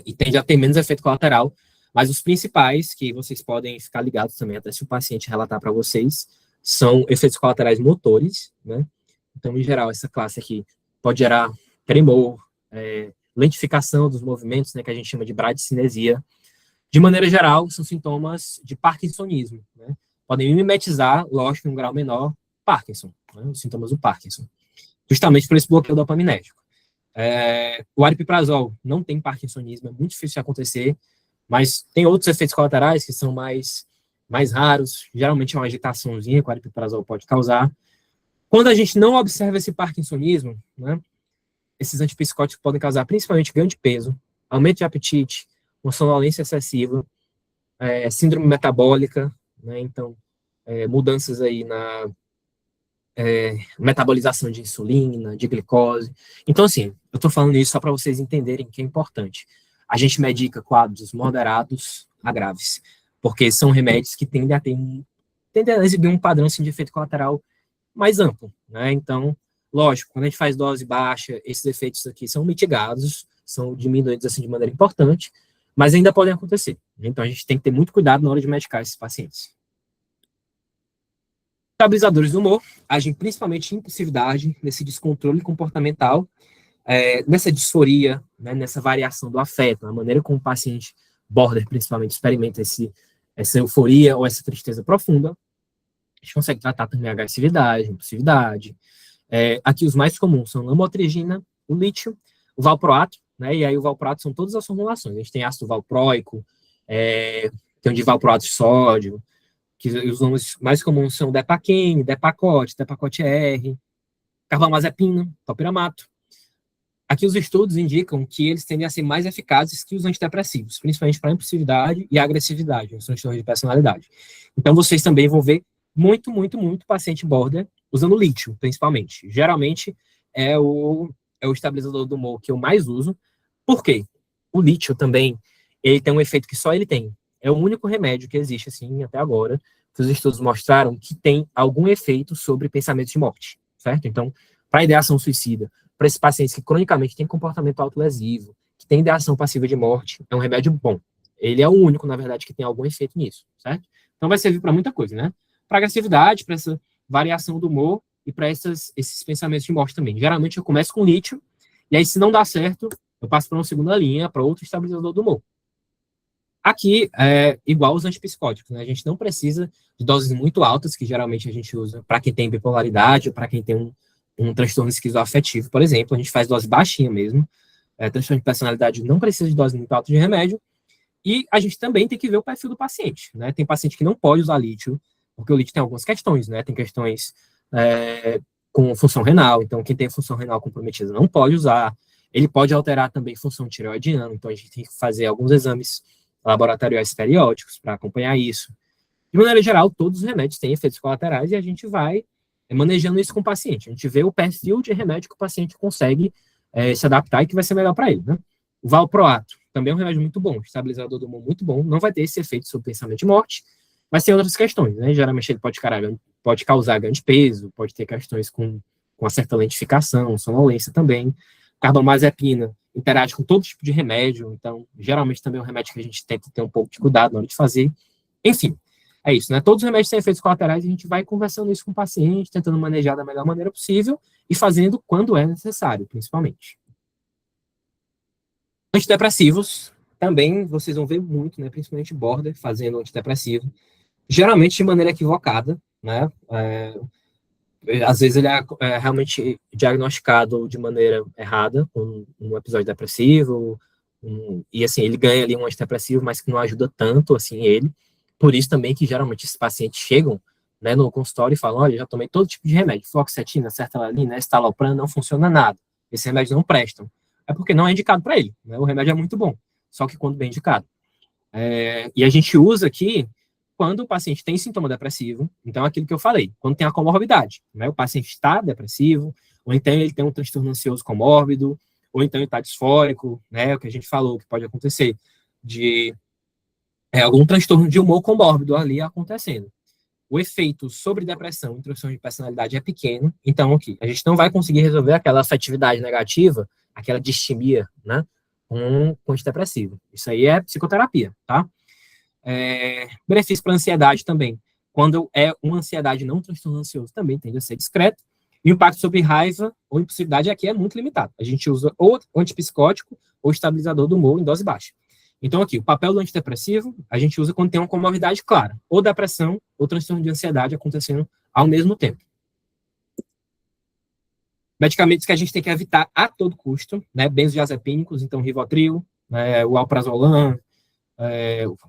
E tende a ter menos efeito colateral, mas os principais, que vocês podem ficar ligados também, até se o paciente relatar para vocês, são efeitos colaterais motores, né? Então, em geral, essa classe aqui pode gerar tremor, lentificação dos movimentos, né, que a gente chama de bradicinesia. De maneira geral, são sintomas de parkinsonismo, né? Podem mimetizar, lógico, em um grau menor, Parkinson, né, os sintomas do Parkinson, justamente por esse bloqueio dopaminérgico. O aripiprazol não tem parkinsonismo, é muito difícil de acontecer, mas tem outros efeitos colaterais que são mais raros, geralmente é uma agitaçãozinha que o aripiprazol pode causar. Quando a gente não observa esse parkinsonismo, né, esses antipsicóticos podem causar principalmente ganho de peso, aumento de apetite, uma sonolência excessiva, síndrome metabólica, né, então, mudanças aí na metabolização de insulina, de glicose. Então, assim, eu estou falando isso só para vocês entenderem que é importante. A gente medica quadros moderados a graves, porque são remédios que tendem a exibir um padrão assim, de efeito colateral mais amplo, né? Então, lógico, quando a gente faz dose baixa, esses efeitos aqui são mitigados, são diminuídos assim de maneira importante, mas ainda podem acontecer. Então, a gente tem que ter muito cuidado na hora de medicar esses pacientes. Estabilizadores do humor agem principalmente em impulsividade, nesse descontrole comportamental, nessa disforia, né, nessa variação do afeto, na maneira como o paciente border, principalmente, experimenta essa euforia ou essa tristeza profunda, a gente consegue tratar também a agressividade, impulsividade. Aqui os mais comuns são a lamotrigina, o lítio, o valproato, né, e aí o valproato são todas as formulações. A gente tem ácido valproico, tem o de valproato de sódio, que os nomes mais comuns são Depaquene, Depakote, Depakote R, carbamazepina, topiramato. Aqui os estudos indicam que eles tendem a ser mais eficazes que os antidepressivos, principalmente para a impulsividade e a agressividade, os transtornos de personalidade. Então, vocês também vão ver muito paciente border usando lítio, principalmente. Geralmente, é o estabilizador do humor que eu mais uso. Por quê? O lítio também, ele tem um efeito que só ele tem. É o único remédio que existe, assim, até agora, que os estudos mostraram que tem algum efeito sobre pensamentos de morte, certo? Então, para a ideação suicida, para esses pacientes que cronicamente têm comportamento autolesivo, que têm ideação passiva de morte, é um remédio bom. Ele é o único, na verdade, que tem algum efeito nisso, certo? Então vai servir para muita coisa, né? Para agressividade, para essa variação do humor e para esses pensamentos de morte também. Geralmente eu começo com lítio, e aí se não dá certo, eu passo para uma segunda linha, para outro estabilizador do humor. Aqui, igual os antipsicóticos, né? A gente não precisa de doses muito altas, que geralmente a gente usa para quem tem bipolaridade ou para quem tem um transtorno esquizoafetivo, por exemplo. A gente faz dose baixinha mesmo. Transtorno de personalidade não precisa de dose muito alta de remédio. E a gente também tem que ver o perfil do paciente, né? Tem paciente que não pode usar lítio, porque o lítio tem algumas questões, né? Tem questões com função renal, então quem tem função renal comprometida não pode usar. Ele pode alterar também função tireoidiana, então a gente tem que fazer alguns exames laboratoriais periódicos para acompanhar isso. De maneira geral, todos os remédios têm efeitos colaterais e a gente vai manejando isso com o paciente. A gente vê o perfil de remédio que o paciente consegue se adaptar e que vai ser melhor para ele, né? O valproato também é um remédio muito bom, estabilizador do humor muito bom, não vai ter esse efeito sobre pensamento de morte, mas tem outras questões, né? Geralmente ele pode causar ganho de peso, pode ter questões com uma certa lentificação, sonolência também. Carbamazepina interage com todo tipo de remédio, então, geralmente também é um remédio que a gente tenta ter um pouco de cuidado na hora de fazer. Enfim, é isso, né? Todos os remédios têm efeitos colaterais e a gente vai conversando isso com o paciente, tentando manejar da melhor maneira possível e fazendo quando é necessário, principalmente. Antidepressivos, também vocês vão ver muito, né? Principalmente border fazendo antidepressivo, geralmente de maneira equivocada, né? Às vezes ele é realmente diagnosticado de maneira errada, com um episódio depressivo, e assim, ele ganha ali um antidepressivo, mas que não ajuda tanto, assim, ele. Por isso também que geralmente esses pacientes chegam, né, no consultório e falam, olha, já tomei todo tipo de remédio, fluoxetina, sertralina, estalopram, não funciona nada. Esses remédios não prestam. É porque não é indicado para ele, né? O remédio é muito bom, só que quando bem indicado. E a gente usa aqui quando o paciente tem sintoma depressivo, então aquilo que eu falei, quando tem a comorbidade, né? O paciente está depressivo, ou então ele tem um transtorno ansioso comórbido, ou então ele está disfórico, né? O que a gente falou que pode acontecer de algum transtorno de humor comórbido ali acontecendo. O efeito sobre depressão e transtorno de personalidade é pequeno, então aqui, a gente não vai conseguir resolver aquela afetividade negativa, aquela distimia, né? Com antidepressivo. Isso aí é psicoterapia, tá? Benefício para ansiedade também. Quando é uma ansiedade não transtorno ansioso, também tende a ser discreto. E o impacto sobre raiva ou impulsividade aqui é muito limitado. A gente usa ou antipsicótico ou estabilizador do humor em dose baixa. Então, aqui, o papel do antidepressivo, a gente usa quando tem uma comorbidade clara, ou depressão, ou transtorno de ansiedade acontecendo ao mesmo tempo. Medicamentos que a gente tem que evitar a todo custo, né? Benzodiazepínicos, então Rivotril, o alprazolam,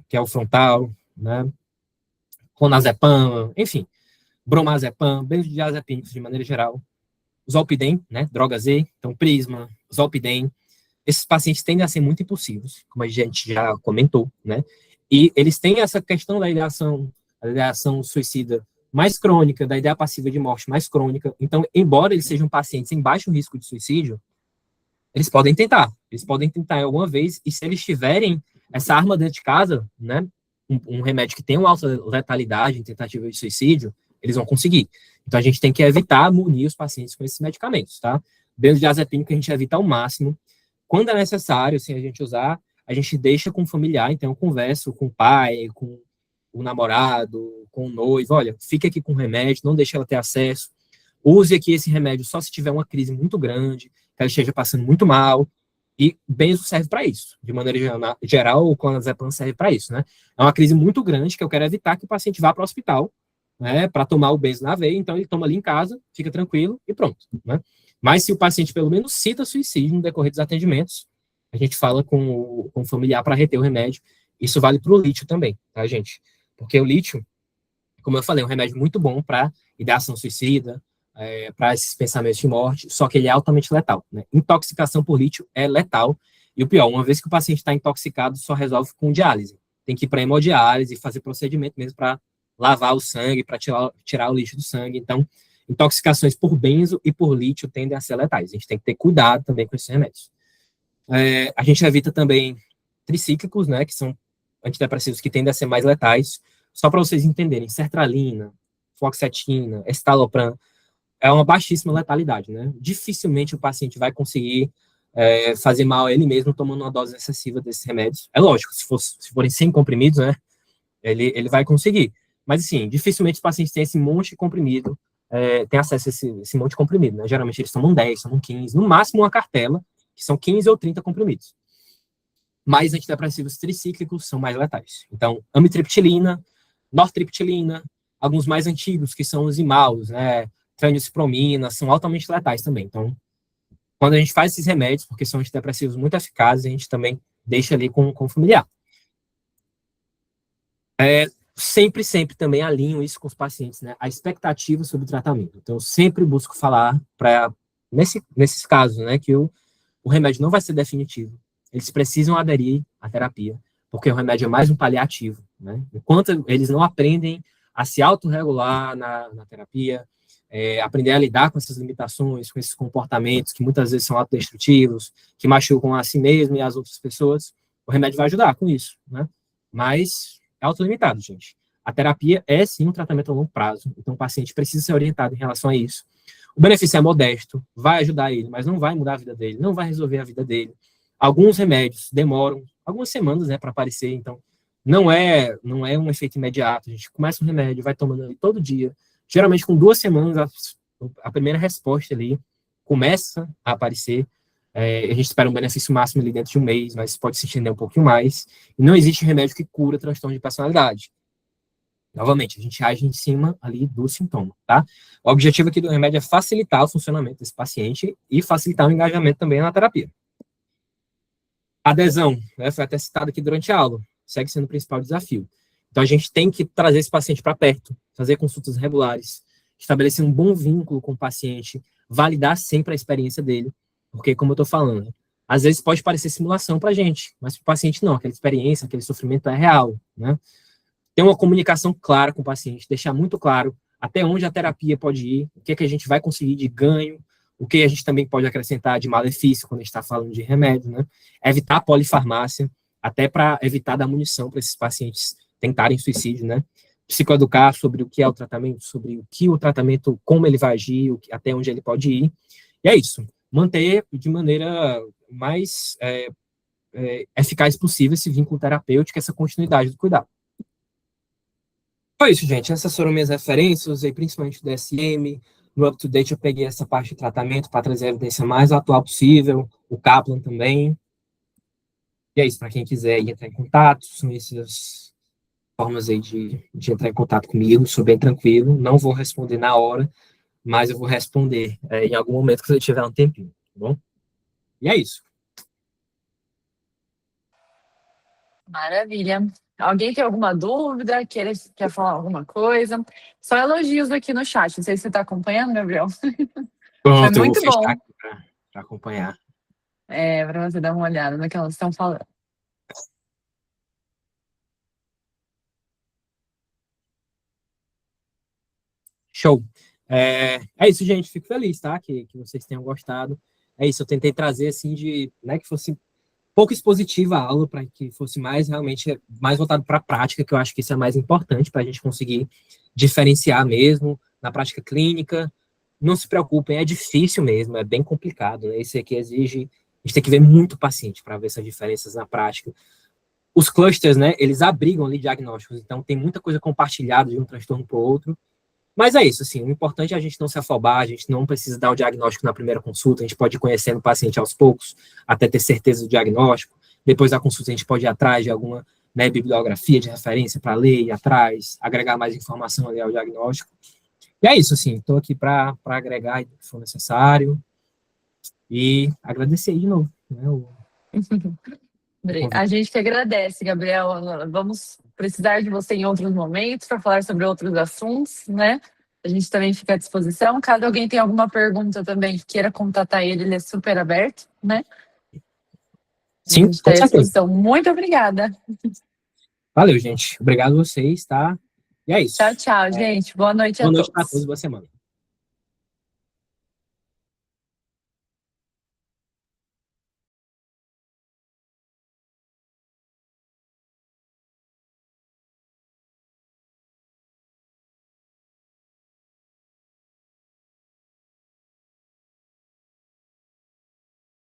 que é o frontal, né? Clonazepam, enfim, bromazepam, benzodiazepínicos de maneira geral. Zolpidem, né? Droga Z, então Prisma, Zolpidem. Esses pacientes tendem a ser muito impulsivos, como a gente já comentou, né? E eles têm essa questão da ideação suicida mais crônica, da ideia passiva de morte mais crônica. Então, embora eles sejam pacientes em baixo risco de suicídio, eles podem tentar alguma vez, e se eles tiverem essa arma dentro de casa, né, um remédio que tem uma alta letalidade em tentativa de suicídio, eles vão conseguir. Então, a gente tem que evitar munir os pacientes com esses medicamentos, tá? Benzodiazepínico a gente evita ao máximo. Quando é necessário, assim, a gente usar, a gente deixa com o familiar, então eu converso com o pai, com o namorado, com o noivo, olha, fica aqui com o remédio, não deixe ela ter acesso, use aqui esse remédio só se tiver uma crise muito grande, que ela esteja passando muito mal, e benzo serve para isso. De maneira geral, o clonazepam serve para isso, né? É uma crise muito grande que eu quero evitar que o paciente vá para o hospital, né, para tomar o benzo na veia, então ele toma ali em casa, fica tranquilo e pronto, né? Mas se o paciente pelo menos cita suicídio no decorrer dos atendimentos, a gente fala com o familiar para reter o remédio. Isso vale para o lítio também, tá, gente? Porque o lítio, como eu falei, é um remédio muito bom para ideação suicida, para esses pensamentos de morte, só que ele é altamente letal, né? Intoxicação por lítio é letal, e o pior, uma vez que o paciente está intoxicado, só resolve com diálise. Tem que ir para hemodiálise, fazer procedimento mesmo para lavar o sangue, para tirar o lixo do sangue. Então, intoxicações por benzo e por lítio tendem a ser letais. A gente tem que ter cuidado também com esses remédios. A gente evita também tricíclicos, né, que são antidepressivos que tendem a ser mais letais. Só para vocês entenderem, sertralina, fluoxetina, estalopram, é uma baixíssima letalidade, né? Dificilmente o paciente vai conseguir fazer mal a ele mesmo tomando uma dose excessiva desses remédios. É lógico, se forem 100 comprimidos, né, ele vai conseguir. Mas, assim, dificilmente os pacientes têm esse monte de comprimido, têm acesso a esse monte de comprimido, né? Geralmente eles tomam 10, tomam 15, no máximo uma cartela, que são 15 ou 30 comprimidos. Mas antidepressivos tricíclicos são mais letais. Então, amitriptilina, nortriptilina, alguns mais antigos, que são os imalos, né? Trandicypromina, são altamente letais também. Então, quando a gente faz esses remédios, porque são antidepressivos muito eficazes, a gente também deixa ali com o familiar. Sempre também alinho isso com os pacientes, né? A expectativa sobre o tratamento. Então, eu sempre busco falar nesses casos, né, que o remédio não vai ser definitivo. Eles precisam aderir à terapia, porque o remédio é mais um paliativo, né? Enquanto eles não aprendem a se autorregular na terapia, aprender a lidar com essas limitações, com esses comportamentos que muitas vezes são autodestrutivos, que machucam a si mesmo e as outras pessoas, o remédio vai ajudar com isso, né? Mas é autolimitado, gente. A terapia é, sim, um tratamento a longo prazo, então o paciente precisa ser orientado em relação a isso. O benefício é modesto, vai ajudar ele, mas não vai mudar a vida dele, não vai resolver a vida dele. Alguns remédios demoram algumas semanas, né, para aparecer, então não é um efeito imediato. A gente começa um remédio, vai tomando ele todo dia. Geralmente, com 2 semanas, a primeira resposta ali começa a aparecer. A gente espera um benefício máximo ali dentro de 1 mês, mas pode se estender um pouquinho mais. E não existe remédio que cura transtorno de personalidade. Novamente, a gente age em cima ali do sintoma, tá? O objetivo aqui do remédio é facilitar o funcionamento desse paciente e facilitar o engajamento também na terapia. Adesão, né, foi até citado aqui durante a aula, segue sendo o principal desafio. Então, a gente tem que trazer esse paciente para perto, fazer consultas regulares, estabelecer um bom vínculo com o paciente, validar sempre a experiência dele, porque, como eu estou falando, né, às vezes pode parecer simulação para a gente, mas para o paciente não, aquela experiência, aquele sofrimento é real, né? Ter uma comunicação clara com o paciente, deixar muito claro até onde a terapia pode ir, o que a gente vai conseguir de ganho, o que a gente também pode acrescentar de malefício quando a gente está falando de remédio, né? Evitar a polifarmácia, até para evitar dar munição para esses pacientes tentarem suicídio, né? Psicoeducar sobre o que é o tratamento, sobre o que o tratamento, como ele vai agir, até onde ele pode ir. E é isso. Manter de maneira mais eficaz possível esse vínculo terapêutico, essa continuidade do cuidado. Foi isso, gente. Essas foram minhas referências, usei principalmente o DSM. No UpToDate eu peguei essa parte de tratamento para trazer a evidência mais atual possível, o Kaplan também. E é isso, para quem quiser entrar em contato, são essas formas aí de entrar em contato comigo, sou bem tranquilo, não vou responder na hora, mas eu vou responder em algum momento que você tiver um tempinho, tá bom? E é isso. Maravilha. Alguém tem alguma dúvida? Quer falar alguma coisa? Só elogios aqui no chat. Não sei se você está acompanhando, Gabriel. Pronto, Foi muito eu vou bom. aqui para acompanhar. Para você dar uma olhada no que elas estão falando. Show. É isso, gente. Fico feliz, tá? Que vocês tenham gostado. É isso, eu tentei trazer, assim, né, que fosse pouco expositiva a aula, para que fosse realmente mais voltado para a prática, que eu acho que isso é mais importante, para a gente conseguir diferenciar mesmo na prática clínica. Não se preocupem, é difícil mesmo, é bem complicado, né? Isso aqui exige, a gente tem que ver muito paciente para ver essas diferenças na prática. Os clusters, né, eles abrigam ali diagnósticos, então tem muita coisa compartilhada de um transtorno para o outro, Mas é isso, assim, o importante é a gente não se afobar, a gente não precisa dar o diagnóstico na primeira consulta, a gente pode ir conhecendo o paciente aos poucos, até ter certeza do diagnóstico. Depois da consulta, a gente pode ir atrás de alguma, né, bibliografia de referência para ler, ir atrás, agregar mais informação ali ao diagnóstico. E é isso, assim, estou aqui para agregar o que for necessário e agradecer aí de novo, né, A gente que agradece, Gabriel. Vamos precisar de você em outros momentos para falar sobre outros assuntos, né? A gente também fica à disposição. Caso alguém tenha alguma pergunta também que queira contatar ele, ele é super aberto, né? Sim, com certeza. Muito obrigada. Valeu, gente. Obrigado a vocês, tá? E é isso. Tchau, tchau, gente. Boa noite a todos. Boa noite para todos, boa semana.